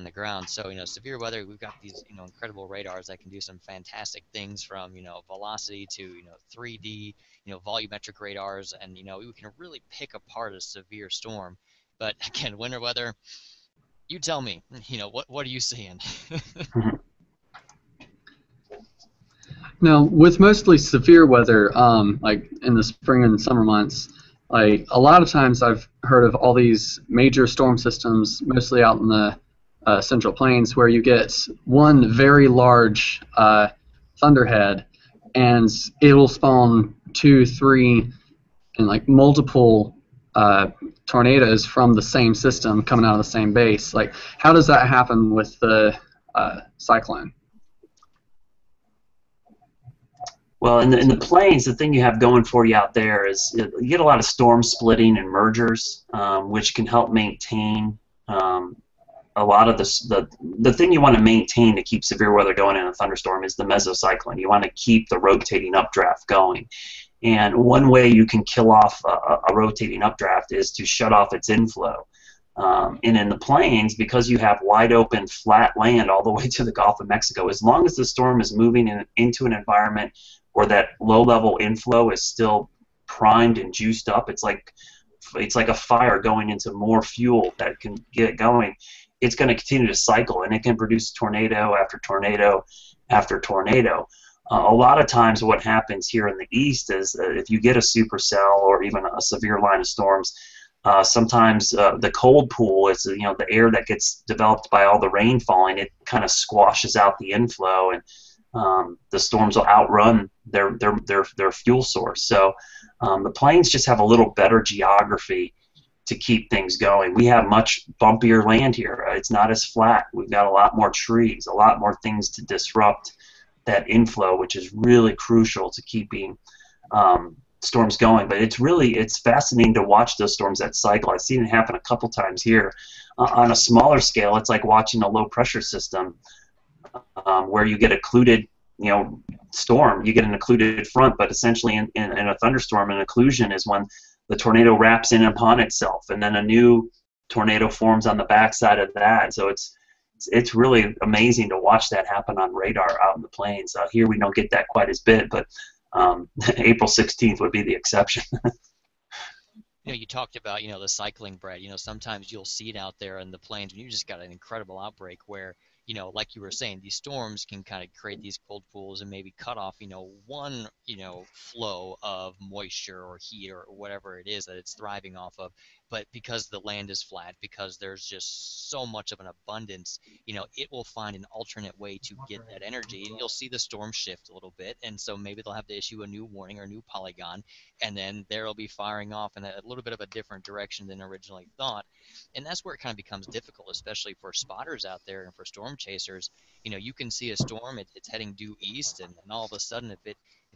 [SPEAKER 6] the ground. So, severe weather, we've got these, incredible radars that can do some fantastic things, from, velocity to, 3D, volumetric radars, and, we can really pick apart a severe storm. But again, winter weather, You tell me. What are you seeing?
[SPEAKER 5] Now, with mostly severe weather, like in the spring and summer months, like a lot of times I've heard of all these major storm systems, mostly out in the Central Plains, where you get one very large thunderhead, and it'll spawn 2, 3, and like multiple tornadoes from the same system coming out of the same base. Like, how does that happen with the cyclone?
[SPEAKER 3] Well, in the plains, the thing you have going for you out there is you get a lot of storm splitting and mergers, which can help maintain a lot of the thing you want to maintain to keep severe weather going in a thunderstorm is the mesocyclone. You want to keep the rotating updraft going. And one way you can kill off a rotating updraft is to shut off its inflow. And in the plains, because you have wide open flat land all the way to the Gulf of Mexico, as long as the storm is moving into an environment where that low-level inflow is still primed and juiced up, it's like a fire going into more fuel that can get it going. It's going to continue to cycle, and it can produce tornado after tornado after tornado. A lot of times what happens here in the east is if you get a supercell or even a severe line of storms, sometimes the cold pool is the air that gets developed by all the rain falling. It kind of squashes out the inflow, and the storms will outrun their fuel source. So the plains just have a little better geography to keep things going. We have much bumpier land here. It's not as flat. We've got a lot more trees, a lot more things to disrupt that inflow, which is really crucial to keeping storms going. But it's fascinating to watch those storms that cycle. I've seen it happen a couple times here. On a smaller scale, it's like watching a low pressure system where you get occluded storm. You get an occluded front, but essentially in a thunderstorm, an occlusion is when the tornado wraps in upon itself, and then a new tornado forms on the backside of that. So it's really amazing to watch that happen on radar out in the plains. Here we don't get that quite as bit, but April 16th would be the exception.
[SPEAKER 6] You talked about, the cycling, Brett. Sometimes you'll see it out there in the plains when you just got an incredible outbreak where, like you were saying, these storms can kind of create these cold pools and maybe cut off, one, flow of moisture or heat or whatever it is that it's thriving off of. But because the land is flat, because there's just so much of an abundance, it will find an alternate way to get that energy, and you'll see the storm shift a little bit, and so maybe they'll have to issue a new warning or a new polygon, and then they'll be firing off in a little bit of a different direction than originally thought. And that's where it kind of becomes difficult, especially for spotters out there and for storm chasers. You can see a storm, it's heading due east, and all of a sudden if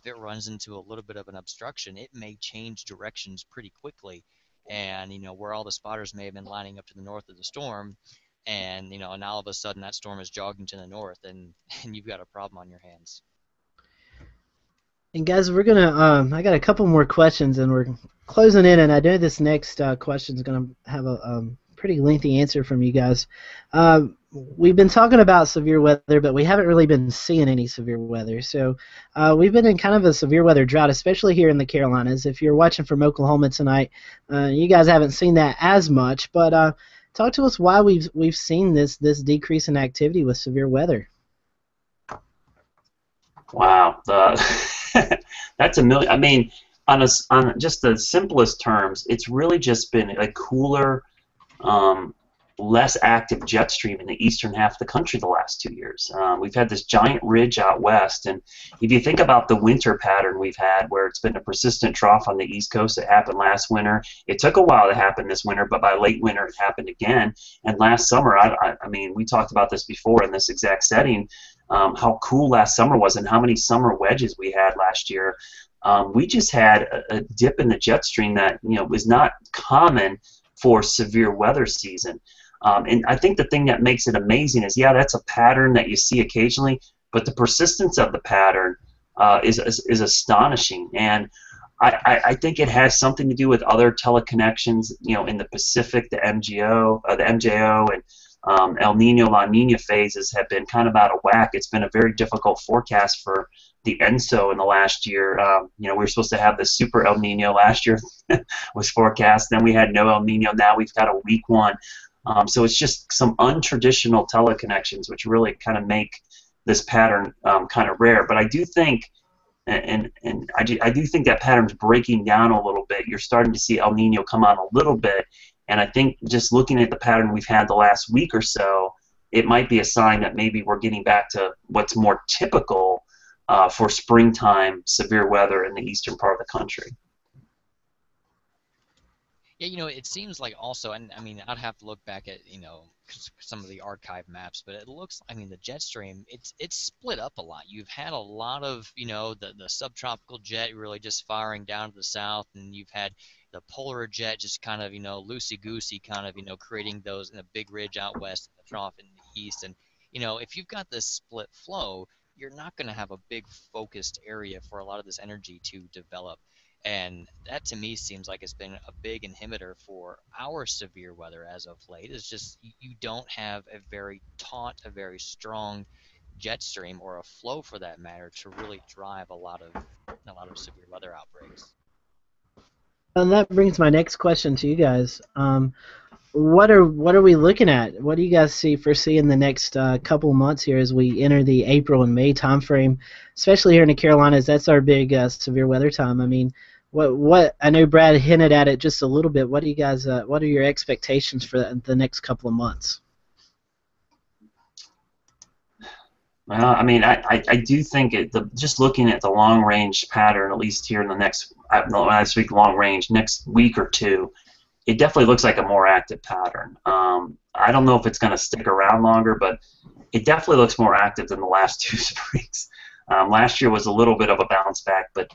[SPEAKER 6] it runs into a little bit of an obstruction, it may change directions pretty quickly. And where all the spotters may have been lining up to the north of the storm, and and all of a sudden that storm is jogging to the north, and you've got a problem on your hands.
[SPEAKER 1] And guys, we're gonna I got a couple more questions, and we're closing in, and I know this next question is gonna have a pretty lengthy answer from you guys. We've been talking about severe weather, but we haven't really been seeing any severe weather. So we've been in kind of a severe weather drought, especially here in the Carolinas. If you're watching from Oklahoma tonight, you guys haven't seen that as much. But talk to us why we've seen this decrease in activity with severe weather.
[SPEAKER 3] Wow, that's a million. I mean, on just the simplest terms, it's really just been a cooler, less active jet stream in the eastern half of the country the last 2 years. We've had this giant ridge out west, and if you think about the winter pattern we've had where it's been a persistent trough on the east coast, it happened last winter. It took a while to happen this winter, but by late winter it happened again. And last summer, I mean, we talked about this before in this exact setting, how cool last summer was and how many summer wedges we had last year. We just had a dip in the jet stream that was not common for severe weather season. And I think the thing that makes it amazing is, yeah, that's a pattern that you see occasionally, but the persistence of the pattern is astonishing. And I think it has something to do with other teleconnections, in the Pacific, the MJO, and El Nino, La Nina phases have been kind of out of whack. It's been a very difficult forecast for the ENSO in the last year. We were supposed to have the super El Nino last year was forecast. Then we had no El Nino. Now we've got a weak one. So it's just some untraditional teleconnections which really kind of make this pattern kind of rare. But I do think, and I do think that pattern's breaking down a little bit. You're starting to see El Nino come on a little bit, and I think just looking at the pattern we've had the last week or so, it might be a sign that maybe we're getting back to what's more typical for springtime severe weather in the eastern part of the country.
[SPEAKER 6] Yeah, it seems like also, and I mean, I'd have to look back at, some of the archive maps, but it looks, I mean, the jet stream, it's split up a lot. You've had a lot of, the subtropical jet really just firing down to the south, and you've had the polar jet just kind of, loosey-goosey kind of, creating those in a big ridge out west and the trough in the east. And, if you've got this split flow, you're not going to have a big focused area for a lot of this energy to develop. And that to me seems like it's been a big inhibitor for our severe weather as of late. It's just you don't have a very taut, a very strong jet stream or a flow for that matter to really drive a lot of severe weather outbreaks.
[SPEAKER 1] And that brings my next question to you guys. What are we looking at? What do you guys foresee in the next couple of months here as we enter the April and May timeframe, especially here in the Carolinas? That's our big severe weather time. I mean, what I know Brad hinted at it just a little bit. What do you guys? What are your expectations for the next couple of months?
[SPEAKER 3] Well, I mean, I do think just looking at the long range pattern, at least here in the next long range, next week or two, it definitely looks like a more active pattern. I don't know if it's going to stick around longer, but it definitely looks more active than the last two springs. Last year was a little bit of a bounce back, but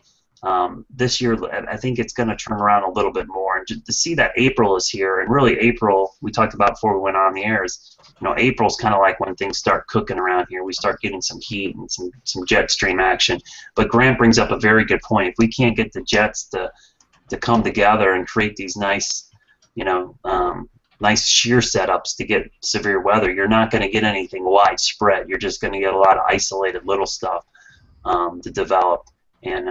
[SPEAKER 3] this year I think it's going to turn around a little bit more. And to see that April is here, and really April, we talked about before we went on the air, is April's kind of like when things start cooking around here. We start getting some heat and some jet stream action. But Grant brings up a very good point. If we can't get the jets to come together and create these nice nice shear setups to get severe weather, you're not going to get anything widespread. You're just going to get a lot of isolated little stuff to develop. And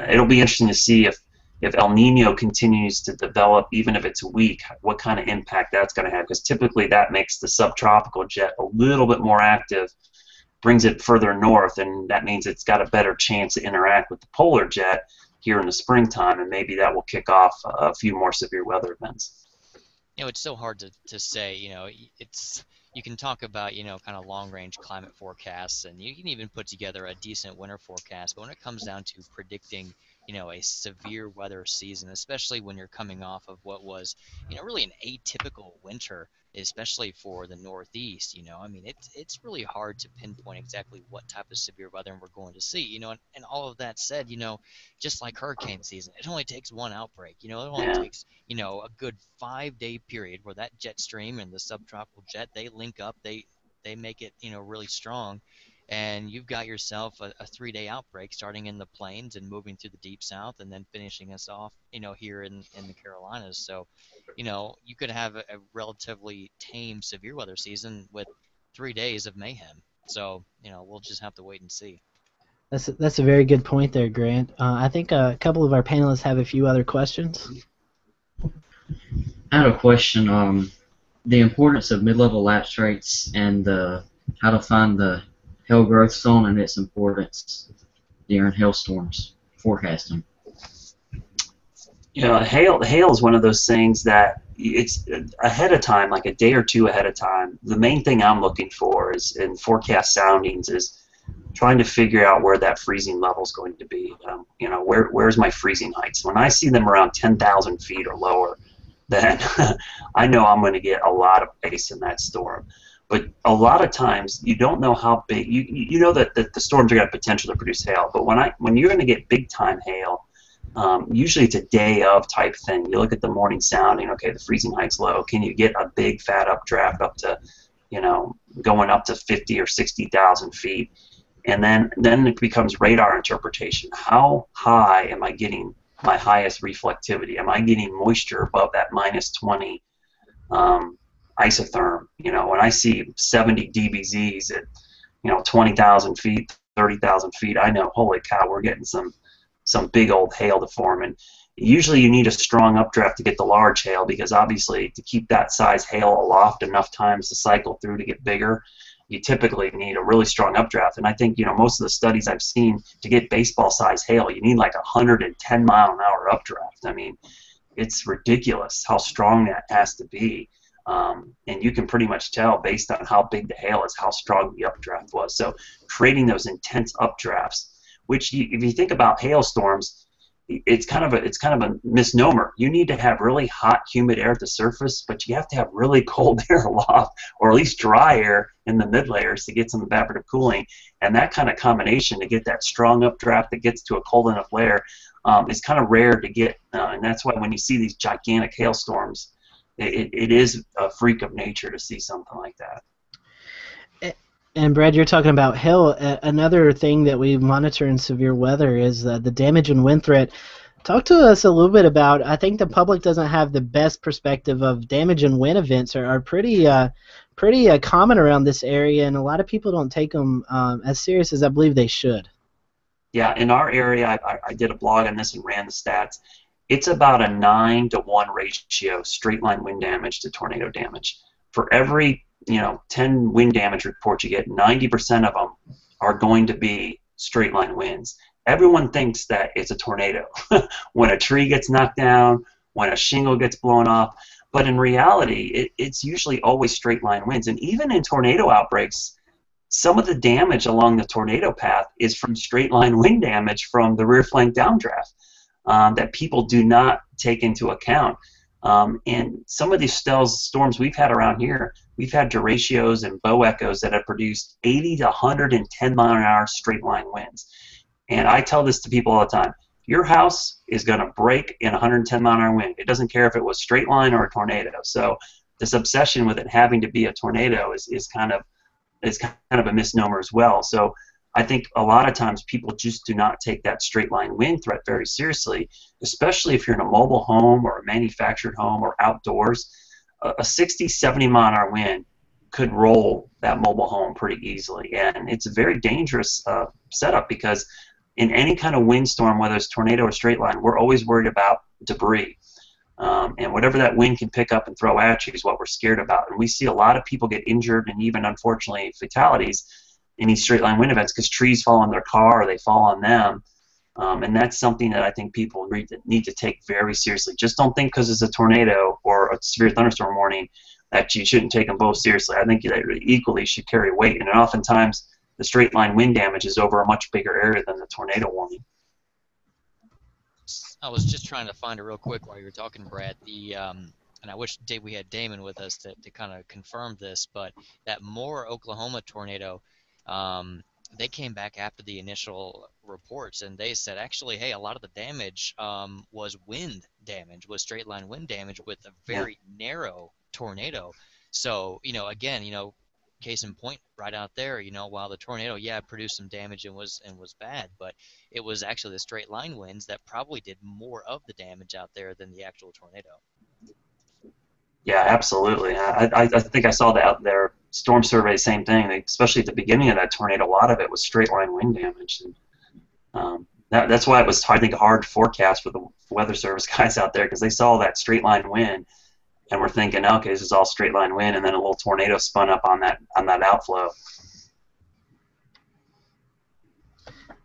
[SPEAKER 3] it'll be interesting to see if El Nino continues to develop, even if it's weak, what kind of impact that's going to have. Because typically that makes the subtropical jet a little bit more active, brings it further north, and that means it's got a better chance to interact with the polar jet here in the springtime, and maybe that will kick off a few more severe weather events.
[SPEAKER 6] It's so hard to say. You can talk about kind of long-range climate forecasts, and you can even put together a decent winter forecast. But when it comes down to predicting a severe weather season, especially when you're coming off of what was really an atypical winter, especially for the Northeast, I mean, it's really hard to pinpoint exactly what type of severe weather we're going to see, and all of that said, just like hurricane season, it only takes one outbreak, it only takes, a good 5-day period where that jet stream and the subtropical jet, they link up, they make it, really strong, and you've got yourself a 3-day outbreak starting in the plains and moving through the deep south and then finishing us off, here in the Carolinas. So, you could have a relatively tame severe weather season with 3 days of mayhem. So, we'll just have to wait and see.
[SPEAKER 1] That's a very good point there, Grant. I think a couple of our panelists have a few other questions.
[SPEAKER 8] I have a question on the importance of mid-level lapse rates and how to find the hail growth zone and its importance during hailstorms forecasting.
[SPEAKER 3] Hail is one of those things that it's ahead of time, like a day or two ahead of time. The main thing I'm looking for is in forecast soundings is trying to figure out where that freezing level is going to be. Where's my freezing heights? When I see them around 10,000 feet or lower, then I know I'm going to get a lot of ice in that storm. But a lot of times you don't know how big. You know that the storms are going to have potential to produce hail. But when you're going to get big time hail, usually it's a day of type thing. You look at the morning sounding. Okay, the freezing height's low. Can you get a big fat updraft up to, going up to 50 or 60,000 feet? And then it becomes radar interpretation. How high am I getting my highest reflectivity? Am I getting moisture above that -20 isotherm? When I see 70 dBZs at 20,000 feet, 30,000 feet, I know, holy cow, we're getting some big old hail to form. Usually you need a strong updraft to get the large hail, because obviously to keep that size hail aloft enough times to cycle through to get bigger, you typically need a really strong updraft. And I think, most of the studies I've seen, to get baseball size hail, you need like 110 mile an hour updraft. I mean, it's ridiculous how strong that has to be. And you can pretty much tell based on how big the hail is how strong the updraft was. So creating those intense updrafts, which if you think about hailstorms, it's kind of a misnomer. You need to have really hot, humid air at the surface, but you have to have really cold air aloft, or at least dry air in the mid layers to get some evaporative cooling. And that kind of combination to get that strong updraft that gets to a cold enough layer is kind of rare to get. And that's why when you see these gigantic hailstorms, it is a freak of nature to see something like that.
[SPEAKER 1] And Brad, you're talking about hail. Another thing that we monitor in severe weather is the damage and wind threat. Talk to us a little bit about, I think the public doesn't have the best perspective of damage and wind events are pretty common around this area, and a lot of people don't take them as serious as I believe they should.
[SPEAKER 3] Yeah, in our area, I did a blog on this and ran the stats. It's about a 9-to-1 ratio straight line wind damage to tornado damage. For every 10 wind damage reports you get, 90% of them are going to be straight line winds. Everyone thinks that it's a tornado when a tree gets knocked down, when a shingle gets blown off, but in reality, it's usually always straight line winds. And even in tornado outbreaks, some of the damage along the tornado path is from straight line wind damage from the rear flank downdraft that people do not take into account. And some of these storms we've had around here, we've had derechos and bow echoes that have produced 80 to 110 mile an hour straight line winds. And I tell this to people all the time. Your house is going to break in 110 mile an hour wind. It doesn't care if it was straight line or a tornado. So this obsession with it having to be a tornado is kind of a misnomer as well. So I think a lot of times people just do not take that straight line wind threat very seriously, especially if you're in a mobile home or a manufactured home or outdoors. A 60, 70 mile an hour wind could roll that mobile home pretty easily. And it's a very dangerous setup, because in any kind of windstorm, whether it's tornado or straight line, we're always worried about debris. And whatever that wind can pick up and throw at you is what we're scared about. And we see a lot of people get injured and even, unfortunately, fatalities in these straight line wind events because trees fall on their car or they fall on them. And that's something that I think people need to take very seriously. Just don't think because it's a tornado or a severe thunderstorm warning that you shouldn't take them both seriously. I think they equally should carry weight. And oftentimes the straight line wind damage is over a much bigger area than the tornado warning.
[SPEAKER 6] I was just trying to find it real quick while you were talking, Brad. And I wish we had Damon with us to kind of confirm this, but that Moore, Oklahoma tornado, they came back after the initial reports, and they said, actually, hey, a lot of the damage was wind damage, was straight line wind damage with a very narrow tornado. So, again, case in point right out there, while the tornado, produced some damage and was bad, but it was actually the straight line winds that probably did more of the damage out there than the actual tornado.
[SPEAKER 3] Yeah, absolutely. I think I saw that out there. Storm survey, same thing. Especially at the beginning of that tornado, a lot of it was straight line wind damage. And, that's why it was, I think, a hard forecast for the Weather Service guys out there, because they saw that straight line wind and we're thinking, okay, this is all straight line wind, and then a little tornado spun up on that outflow.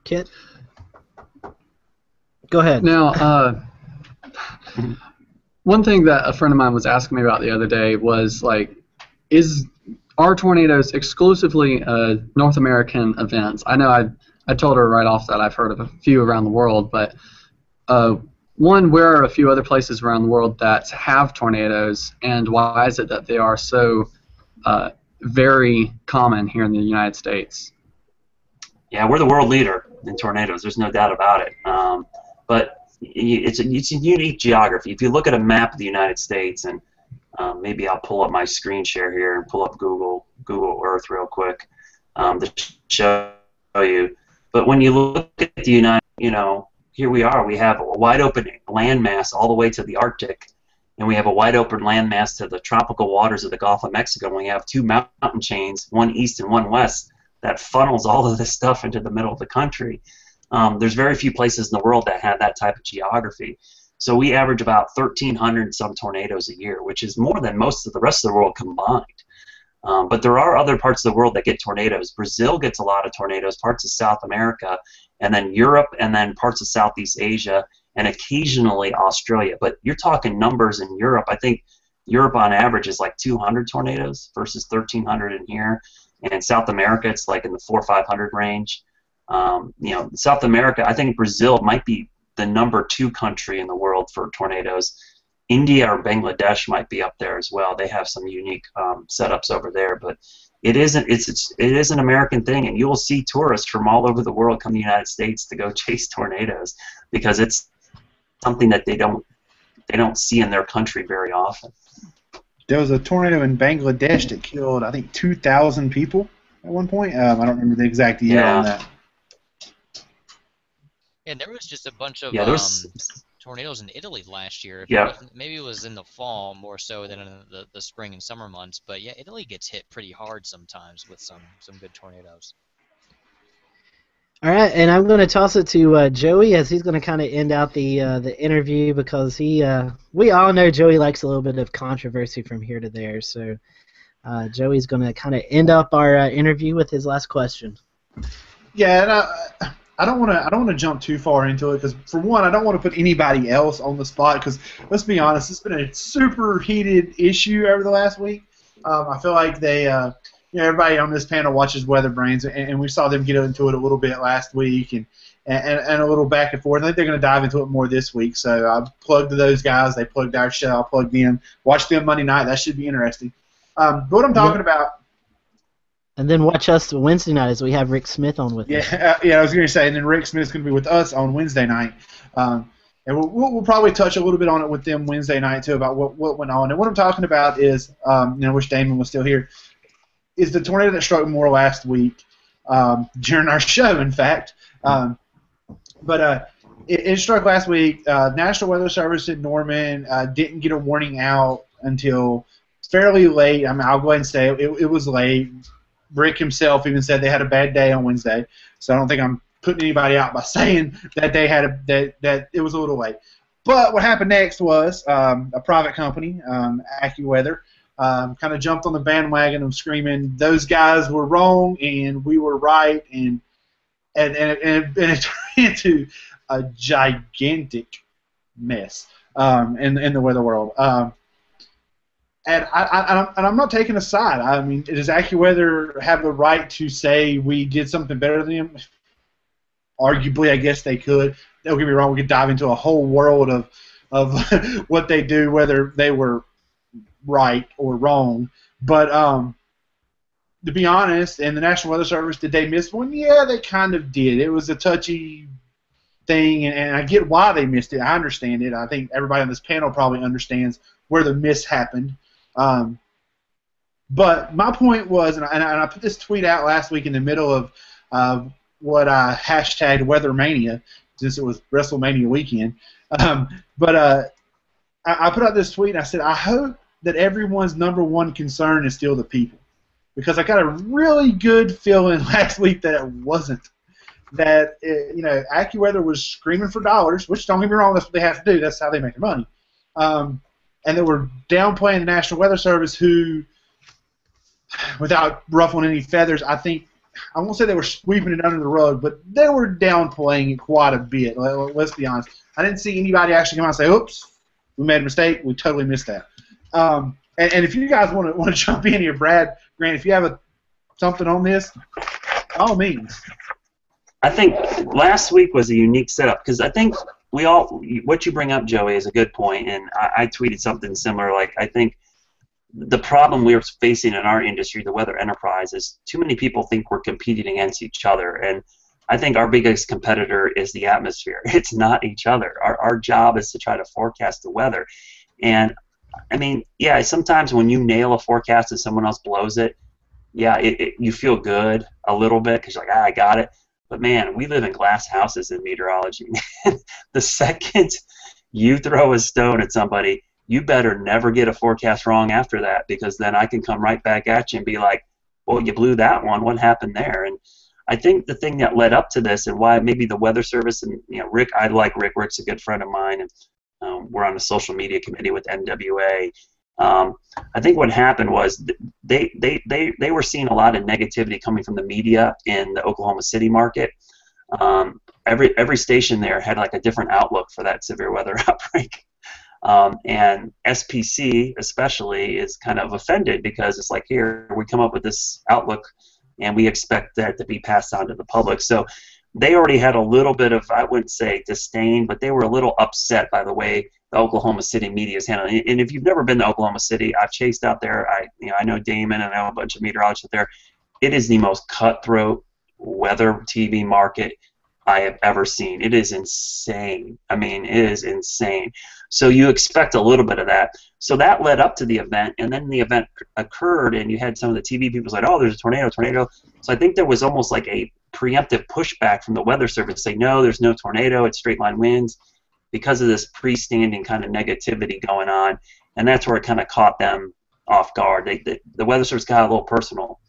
[SPEAKER 1] Kit, go ahead.
[SPEAKER 5] Now, one thing that a friend of mine was asking me about the other day was, like, are tornadoes exclusively North American events? I know I told her right off that I've heard of a few around the world, but one, where are a few other places around the world that have tornadoes, and why is it that they are so very common here in the United States?
[SPEAKER 3] Yeah, we're the world leader in tornadoes. There's no doubt about it. But it's a unique geography. If you look at a map of the United States, and maybe I'll pull up my screen share here and pull up Google Earth real quick to show you. But when you look at the United, here we are. We have a wide open landmass all the way to the Arctic, and we have a wide open landmass to the tropical waters of the Gulf of Mexico. And we have two mountain chains, one east and one west, that funnels all of this stuff into the middle of the country. There's very few places in the world that have that type of geography. So we average about 1,300 some tornadoes a year, which is more than most of the rest of the world combined. But there are other parts of the world that get tornadoes. Brazil gets a lot of tornadoes, parts of South America, and then Europe, and then parts of Southeast Asia, and occasionally Australia. But you're talking numbers in Europe. I think Europe on average is like 200 tornadoes versus 1,300 in here. And in South America, it's like in the 400 or 500 range. South America, I think Brazil might be the number 2 country in the world for tornadoes. India or Bangladesh might be up there as well. They have some unique setups over there, but it is an American thing, and you will see tourists from all over the world come to the United States to go chase tornadoes because it's something that they don't see in their country very often.
[SPEAKER 4] There was a tornado in Bangladesh that killed, I think, 2,000 people at one point. I don't remember the exact year on that.
[SPEAKER 6] And there was just a bunch of tornadoes in Italy last year. Maybe it was in the fall more so than in the spring and summer months. But yeah, Italy gets hit pretty hard sometimes with some good tornadoes.
[SPEAKER 1] All right, and I'm going to toss it to Joey as he's going to kind of end out the interview because we all know Joey likes a little bit of controversy from here to there. So Joey's going to kind of end up our interview with his last question.
[SPEAKER 4] Yeah, and I don't want to jump too far into it because for one, I don't want to put anybody else on the spot because let's be honest, it's been a super heated issue over the last week. I feel like they. Everybody on this panel watches Weather Brains, and we saw them get into it a little bit last week and a little back and forth. I think they're going to dive into it more this week. So I plugged those guys. They plugged our show. I plugged them. Watch them Monday night. That should be interesting. But what I'm talking about.
[SPEAKER 1] And then watch us Wednesday night as we have Rick Smith on with us.
[SPEAKER 4] Yeah, I was going to say, and then Rick Smith's going to be with us on Wednesday night. And we'll probably touch a little bit on it with them Wednesday night, too, about what went on. And what I'm talking about is, I wish Damon was still here, is the tornado that struck more last week during our show, in fact. But it struck last week. National Weather Service in Norman didn't get a warning out until fairly late. I mean, I'll go ahead and say it was late. Rick himself even said they had a bad day on Wednesday, so I don't think I'm putting anybody out by saying that they had that it was a little late. But what happened next was a private company, AccuWeather, kind of jumped on the bandwagon of screaming, those guys were wrong and we were right, and it turned into a gigantic mess in the weather world. And I'm not taking a side. I mean, does AccuWeather have the right to say we did something better than them? Arguably, I guess they could. Don't get me wrong, we could dive into a whole world of what they do, whether they were right or wrong. But to be honest, and the National Weather Service, did they miss one? Yeah, they kind of did. It was a touchy thing, and I get why they missed it. I understand it. I think everybody on this panel probably understands where the miss happened. But my point was, and I put this tweet out last week in the middle of what I hashtagged Weathermania, since it was WrestleMania weekend. But I put out this tweet, and I said, I hope that everyone's number one concern is still the people. Because I got a really good feeling last week that it wasn't. That, AccuWeather was screaming for dollars, which, don't get me wrong, that's what they have to do. That's how they make their money. And they were downplaying the National Weather Service, who, without ruffling any feathers, I won't say they were sweeping it under the rug, but they were downplaying it quite a bit. Let's be honest. I didn't see anybody actually come out and say, oops, we made a mistake, we totally missed that. And if you guys want to jump in here, Brad, Grant, if you have something on this, by all means.
[SPEAKER 3] I think last week was a unique setup because I think what you bring up, Joey, is a good point, and I tweeted something similar. Like, I think the problem we're facing in our industry, the weather enterprise, is too many people think we're competing against each other, and I think our biggest competitor is the atmosphere. It's not each other. Our job is to try to forecast the weather, and I mean, yeah, sometimes when you nail a forecast and someone else blows it, yeah, you feel good a little bit because you're like, I got it. But, man, we live in glass houses in meteorology. The second you throw a stone at somebody, you better never get a forecast wrong after that, because then I can come right back at you and be like, well, you blew that one. What happened there? And I think the thing that led up to this and why maybe the Weather Service and, Rick, I like Rick. Rick's a good friend of mine. And we're on a social media committee with NWA. I think what happened was they were seeing a lot of negativity coming from the media in the Oklahoma City market. Every station there had like a different outlook for that severe weather outbreak. And SPC especially is kind of offended because it's like, here, we come up with this outlook and we expect that to be passed on to the public. So they already had a little bit of, I wouldn't say disdain, but they were a little upset by the way the Oklahoma City media is handling it. And if you've never been to Oklahoma City, I've chased out there. I know Damon, and I know a bunch of meteorologists out there. It is the most cutthroat weather TV market I have ever seen. It is insane. I mean, it is insane. So you expect a little bit of that. So that led up to the event, and then the event occurred, and you had some of the TV people say, oh, there's a tornado. So I think there was almost like a preemptive pushback from the Weather Service to say, no, there's no tornado, it's straight line winds, because of this pre-standing kind of negativity going on. And that's where it kind of caught them off guard. The Weather Service got a little personal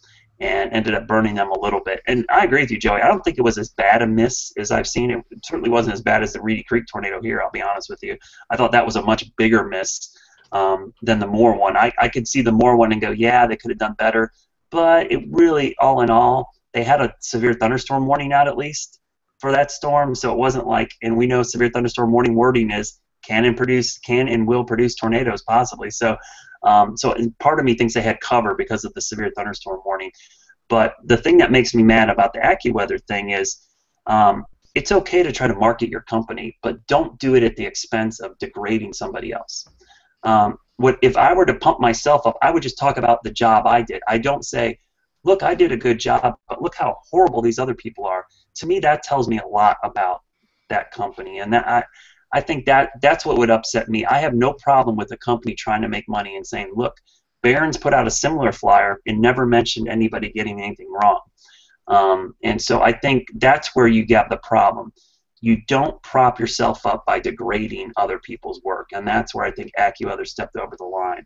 [SPEAKER 3] and ended up burning them a little bit. And I agree with you, Joey. I don't think it was as bad a miss as I've seen. It certainly wasn't as bad as the Reedy Creek tornado here, I'll be honest with you. I thought that was a much bigger miss than the Moore one. I could see the Moore one and go, yeah, they could have done better. But it really, all in all, they had a severe thunderstorm warning out at least for that storm. So it wasn't like, and we know severe thunderstorm warning wording is can and will produce tornadoes possibly. So part of me thinks they had cover because of the severe thunderstorm warning. But the thing that makes me mad about the AccuWeather thing is it's okay to try to market your company, but don't do it at the expense of degrading somebody else. If I were to pump myself up, I would just talk about the job I did. I don't say, look, I did a good job, but look how horrible these other people are. To me, that tells me a lot about that company, and that I think that's what would upset me. I have no problem with a company trying to make money and saying, look, Barron's put out a similar flyer and never mentioned anybody getting anything wrong. And so I think that's where you get the problem. You don't prop yourself up by degrading other people's work, and that's where I think AccuWeather stepped over the line.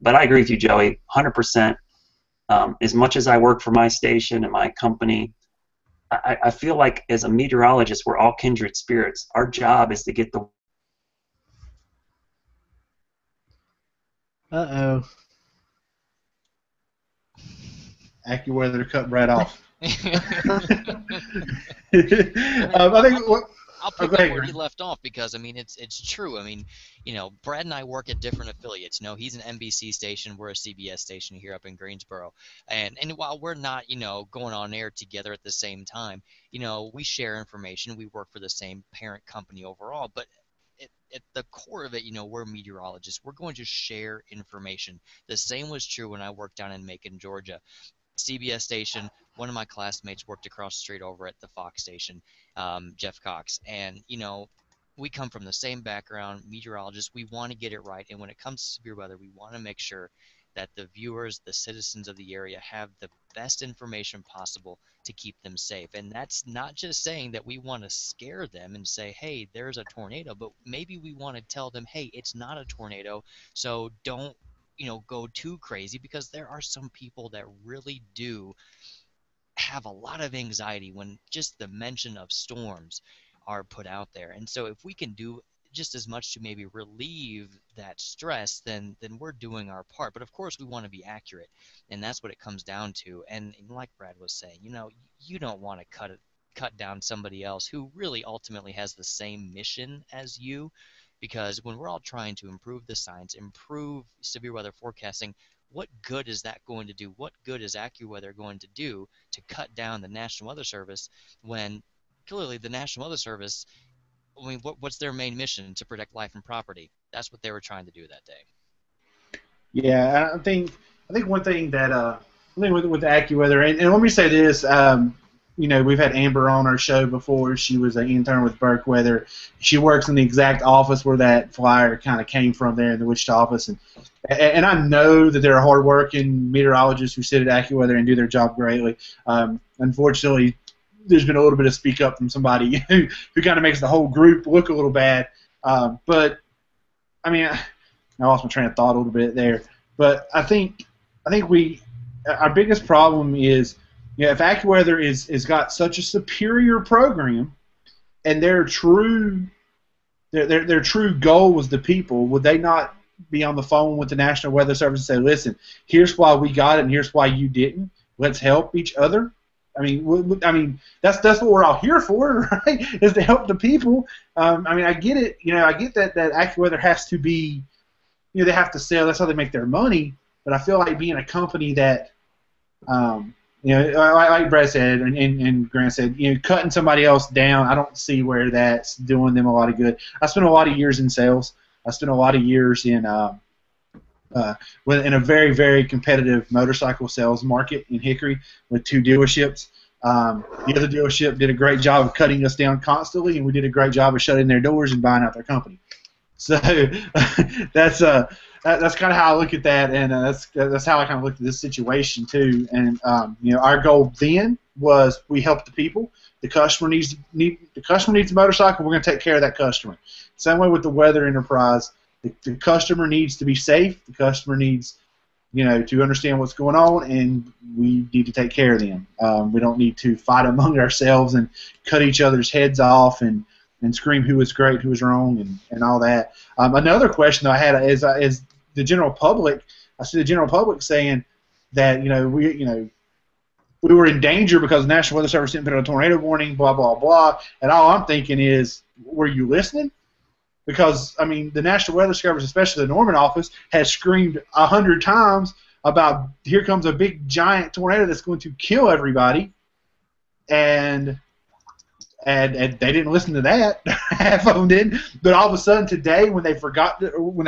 [SPEAKER 3] But I agree with you, Joey, 100%. As much as I work for my station and my company, I feel like as a meteorologist, we're all kindred spirits. Our job is to get the...
[SPEAKER 1] Uh-oh.
[SPEAKER 4] AccuWeather cut Brad off. I think
[SPEAKER 6] I'll pick up where he left off because I mean it's true. I mean, you know, Brad and I work at different affiliates. You know, he's an NBC station, we're a CBS station here up in Greensboro. And while we're not, you know, going on air together at the same time, you know, we share information, we work for the same parent company overall, but at the core of it, you know, we're meteorologists. We're going to share information. The same was true when I worked down in Macon, Georgia. CBS station, one of my classmates worked across the street over at the Fox station, Jeff Cox. And, you know, we come from the same background, meteorologists. We want to get it right. And when it comes to severe weather, we want to make sure that the viewers, the citizens of the area have the best information possible to keep them safe. And that's not just saying that we want to scare them and say, hey, there's a tornado, but maybe we want to tell them, hey, it's not a tornado, so don't, you know, go too crazy, because there are some people that really do have a lot of anxiety when just the mention of storms are put out there. And so if we can do just as much to maybe relieve that stress, then we're doing our part. But of course we want to be accurate, and that's what it comes down to. And like Brad was saying, you know, you don't want to cut down somebody else who really ultimately has the same mission as you, because when we're all trying to improve the science, improve severe weather forecasting, what good is that going to do? What good is AccuWeather going to do to cut down the National Weather Service when clearly the National Weather Service, I mean, what's their main mission? To protect life and property. That's what they were trying to do that day.
[SPEAKER 4] Yeah, I think one thing that I think with AccuWeather, and let me say this, you know, we've had Amber on our show before. She was an intern with Burke Weather. She works in the exact office where that flyer kind of came from there in the Wichita office, and I know that there are hardworking meteorologists who sit at AccuWeather and do their job greatly. Unfortunately, there's been a little bit of speak up from somebody who kind of makes the whole group look a little bad. But I mean, I lost my train of thought a little bit there. But I think our biggest problem is, you know, if AccuWeather is got such a superior program, and they're true their true goal was the people, would they not be on the phone with the National Weather Service and say, listen, here's why we got it and here's why you didn't. Let's help each other. I mean, that's what we're all here for, right? Is to help the people. I mean, I get it. I get that AccuWeather has to be, they have to sell. That's how they make their money. But I feel like being a company that, like Brett said and Grant said, cutting somebody else down, I don't see where that's doing them a lot of good. I spent a lot of years in sales. I spent a lot of years in a very, very competitive motorcycle sales market in Hickory with 2 dealerships. The other dealership did a great job of cutting us down constantly, and we did a great job of shutting their doors and buying out their company. So that's kind of how I look at that, and that's how I kind of looked at this situation too. And our goal then was we help the people. The customer needs a motorcycle. We're going to take care of that customer. Same way with the weather enterprise. The customer needs to be safe. The customer needs, to understand what's going on, and we need to take care of them. We don't need to fight among ourselves and cut each other's heads off and scream who is great, who is wrong, and all that. Another question that I had is the general public. I see the general public saying that we were in danger because the National Weather Service didn't put out a tornado warning, blah blah blah. And all I'm thinking is, were you listening? Because, I mean, the National Weather Service, especially the Norman office, has screamed 100 times about here comes a big, giant tornado that's going to kill everybody. And they didn't listen to that. Half of them didn't. But all of a sudden today, when they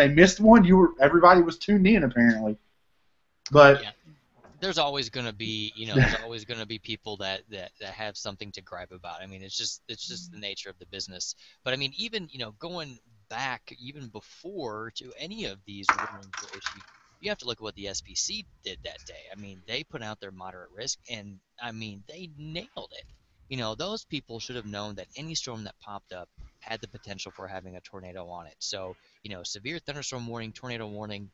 [SPEAKER 4] missed one, everybody was tuned in, apparently. But
[SPEAKER 6] yeah. There's always going to be, there's always going to be people that have something to gripe about. I mean, it's just the nature of the business. But I mean, even going back even before to any of these warnings were issued, you have to look at what the SPC did that day. I mean, they put out their moderate risk, and I mean, they nailed it. Those people should have known that any storm that popped up had the potential for having a tornado on it. So, severe thunderstorm warning, tornado warning,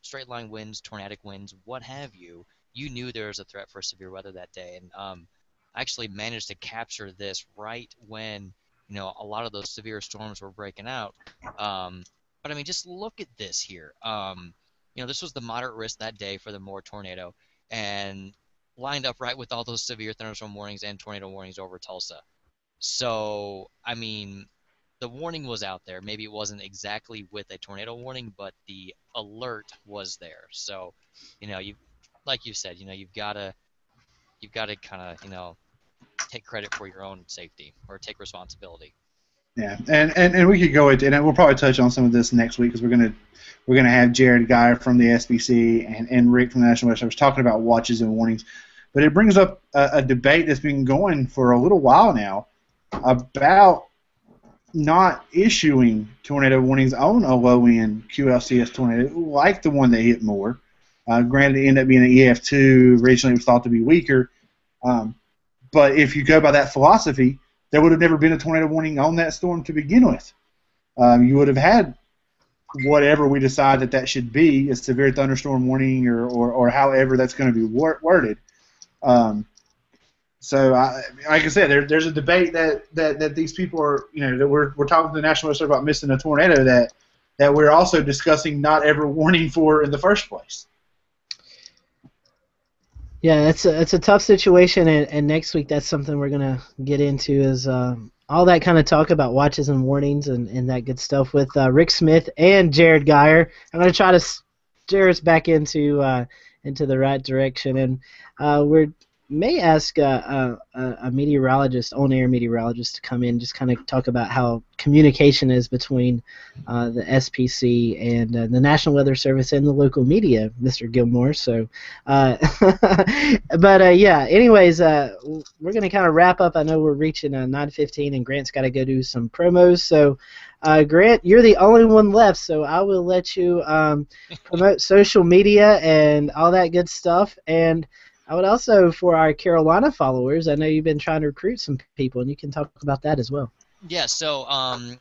[SPEAKER 6] straight line winds, tornadic winds, what have you, you knew there was a threat for severe weather that day. And I actually managed to capture this right when, a lot of those severe storms were breaking out. But I mean, just look at this here. This was the moderate risk that day for the Moore tornado, and lined up right with all those severe thunderstorm warnings and tornado warnings over Tulsa. So, I mean, the warning was out there. Maybe it wasn't exactly with a tornado warning, but the alert was there. So, like you said, you've got to kind of, take credit for your own safety or take responsibility.
[SPEAKER 4] Yeah, and we could go into, and we'll probably touch on some of this next week because we're gonna have Jared Geyer from the SBC and Rick from the National Weather Service talking about watches and warnings. But it brings up a debate that's been going for a little while now about not issuing tornado warnings on a low-end QLCS tornado like the one that hit Moore. Granted, it ended up being an EF2. Originally, it was thought to be weaker. But if you go by that philosophy, there would have never been a tornado warning on that storm to begin with. You would have had whatever we decide that should be, a severe thunderstorm warning or however that's going to be worded. So, like I said, there's a debate that these people are, that we're talking to the National Weather Service about missing a tornado that we're also discussing not ever warning for in the first place.
[SPEAKER 1] Yeah, it's a tough situation, and next week that's something we're gonna get into is all that kind of talk about watches and warnings and that good stuff with Rick Smith and Jared Geyer. I'm gonna try to steer us back into the right direction, and we may ask a meteorologist, on-air meteorologist, to come in, just kind of talk about how communication is between the SPC and the National Weather Service and the local media, Mr. Gilmore. So, but yeah. Anyways, we're gonna kind of wrap up. I know we're reaching 9:15, and Grant's got to go do some promos. So, Grant, you're the only one left, so I will let you promote social media and all that good stuff. And I would also, for our Carolina followers, I know you've been trying to recruit some people, and you can talk about that as well.
[SPEAKER 6] Yeah, so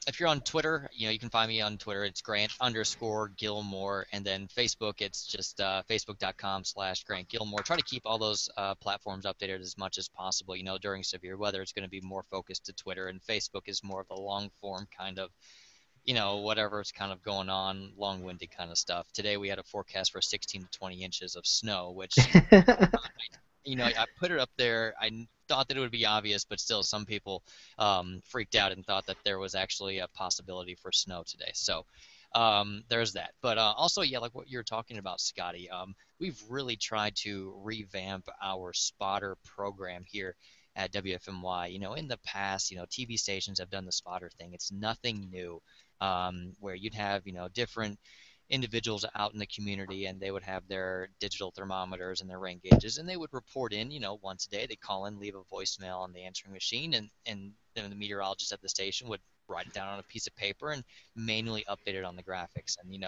[SPEAKER 6] if you're on Twitter, you can find me on Twitter. It's Grant_Gilmore, and then Facebook, it's just facebook.com/Grant Gilmore. Try to keep all those platforms updated as much as possible. During severe weather, it's going to be more focused to Twitter, and Facebook is more of a long-form kind of whatever's kind of going on, long-winded kind of stuff. Today we had a forecast for 16 to 20 inches of snow, which, I put it up there. I thought that it would be obvious, but still some people freaked out and thought that there was actually a possibility for snow today. So there's that. But also, yeah, like what you're talking about, Scotty, we've really tried to revamp our spotter program here at WFMY. In the past, TV stations have done the spotter thing. It's nothing new, where you'd have, different individuals out in the community, and they would have their digital thermometers and their rain gauges, and they would report in, once a day. They'd call in, leave a voicemail on the answering machine, and then the meteorologist at the station would write it down on a piece of paper and manually update it on the graphics. And,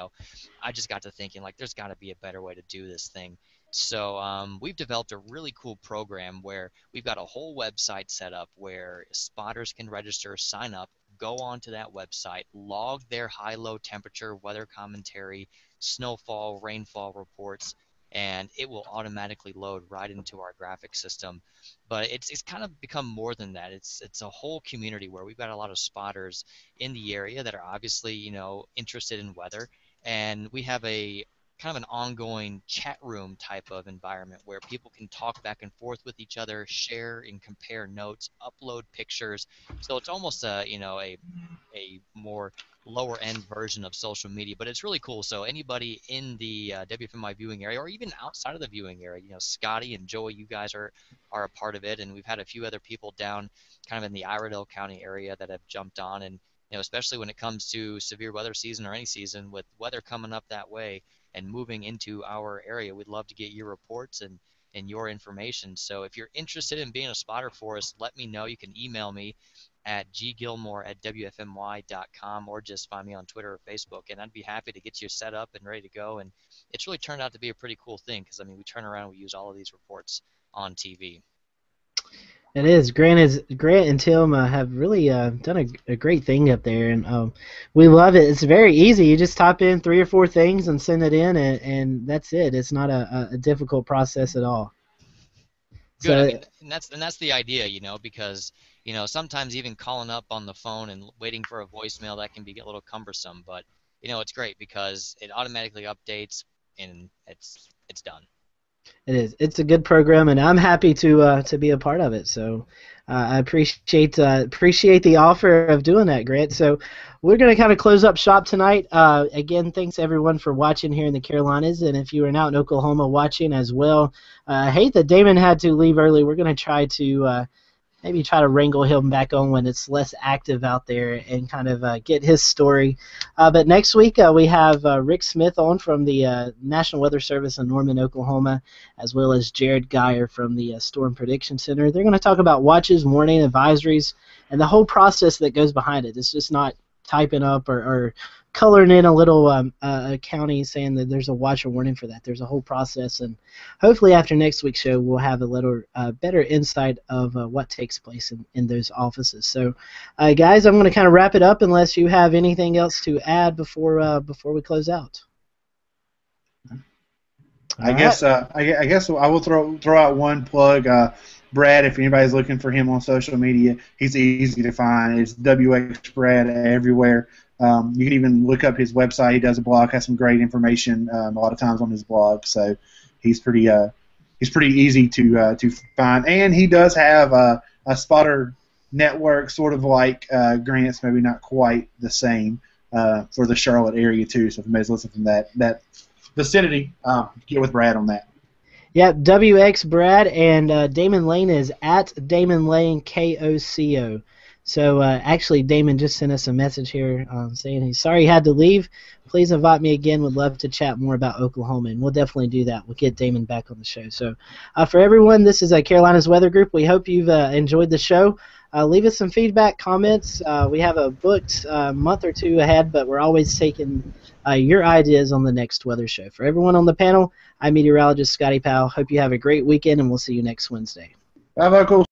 [SPEAKER 6] I just got to thinking, like, there's got to be a better way to do this thing. So we've developed a really cool program where we've got a whole website set up where spotters can register, sign up, go onto that website, log their high-low temperature, weather commentary, snowfall, rainfall reports, and it will automatically load right into our graphic system. But it's kind of become more than that. It's a whole community where we've got a lot of spotters in the area that are obviously, interested in weather, and we have a kind of an ongoing chat room type of environment where people can talk back and forth with each other, share and compare notes, upload pictures. So it's almost a more lower end version of social media, but it's really cool. So anybody in the WFMI viewing area, or even outside of the viewing area, Scotty and Joey, you guys are a part of it, and we've had a few other people down kind of in the Iredell County area that have jumped on, and especially when it comes to severe weather season or any season with weather coming up that way and moving into our area, we'd love to get your reports and your information. So if you're interested in being a spotter for us, let me know. You can email me at ggilmore@wfmy.com, or just find me on Twitter or Facebook, and I'd be happy to get you set up and ready to go. And it's really turned out to be a pretty cool thing because, we turn around and we use all of these reports on TV.
[SPEAKER 1] It is. Grant and Tim have really done a great thing up there, and we love it. It's very easy. You just type in 3 or 4 things and send it in, and that's it. It's not a difficult process at all.
[SPEAKER 6] Good. And that's the idea, because sometimes even calling up on the phone and waiting for a voicemail, that can be a little cumbersome. But it's great because it automatically updates and it's done.
[SPEAKER 1] It is. It's a good program, and I'm happy to be a part of it. So I appreciate the offer of doing that, Grant. So we're going to kind of close up shop tonight. Again, thanks everyone for watching here in the Carolinas, and if you are out in Oklahoma watching as well, I hate that Damon had to leave early. We're going to try to maybe try to wrangle him back on when it's less active out there and kind of get his story. But next week we have Rick Smith on from the National Weather Service in Norman, Oklahoma, as well as Jared Geyer from the Storm Prediction Center. They're going to talk about watches, warning, advisories, and the whole process that goes behind it. It's just not typing up or coloring in a little county saying that there's a watch or warning for that. There's a whole process, and hopefully after next week's show we'll have a little better insight of what takes place in those offices. So, guys, I'm going to kind of wrap it up unless you have anything else to add before we close out.
[SPEAKER 4] I guess I will throw out one plug. Brad, if anybody's looking for him on social media, he's easy to find. It's WX Brad everywhere. You can even look up his website. He does a blog, has some great information a lot of times on his blog. So he's pretty easy to find, and he does have a spotter network, sort of like Grant's, maybe not quite the same, for the Charlotte area too. So if anybody's listening from that vicinity, get with Brad on that.
[SPEAKER 1] Yeah, WX Brad, and Damon Lane is at Damon Lane KOCO. So actually, Damon just sent us a message here saying he's sorry he had to leave. Please invite me again. Would love to chat more about Oklahoma, and we'll definitely do that. We'll get Damon back on the show. So for everyone, this is Carolina's Weather Group. We hope you've enjoyed the show. Leave us some feedback, comments. We have a booked month or two ahead, but we're always taking your ideas on the next weather show. For everyone on the panel, I'm meteorologist Scotty Powell. Hope you have a great weekend, and we'll see you next Wednesday.
[SPEAKER 4] Bye, Michael.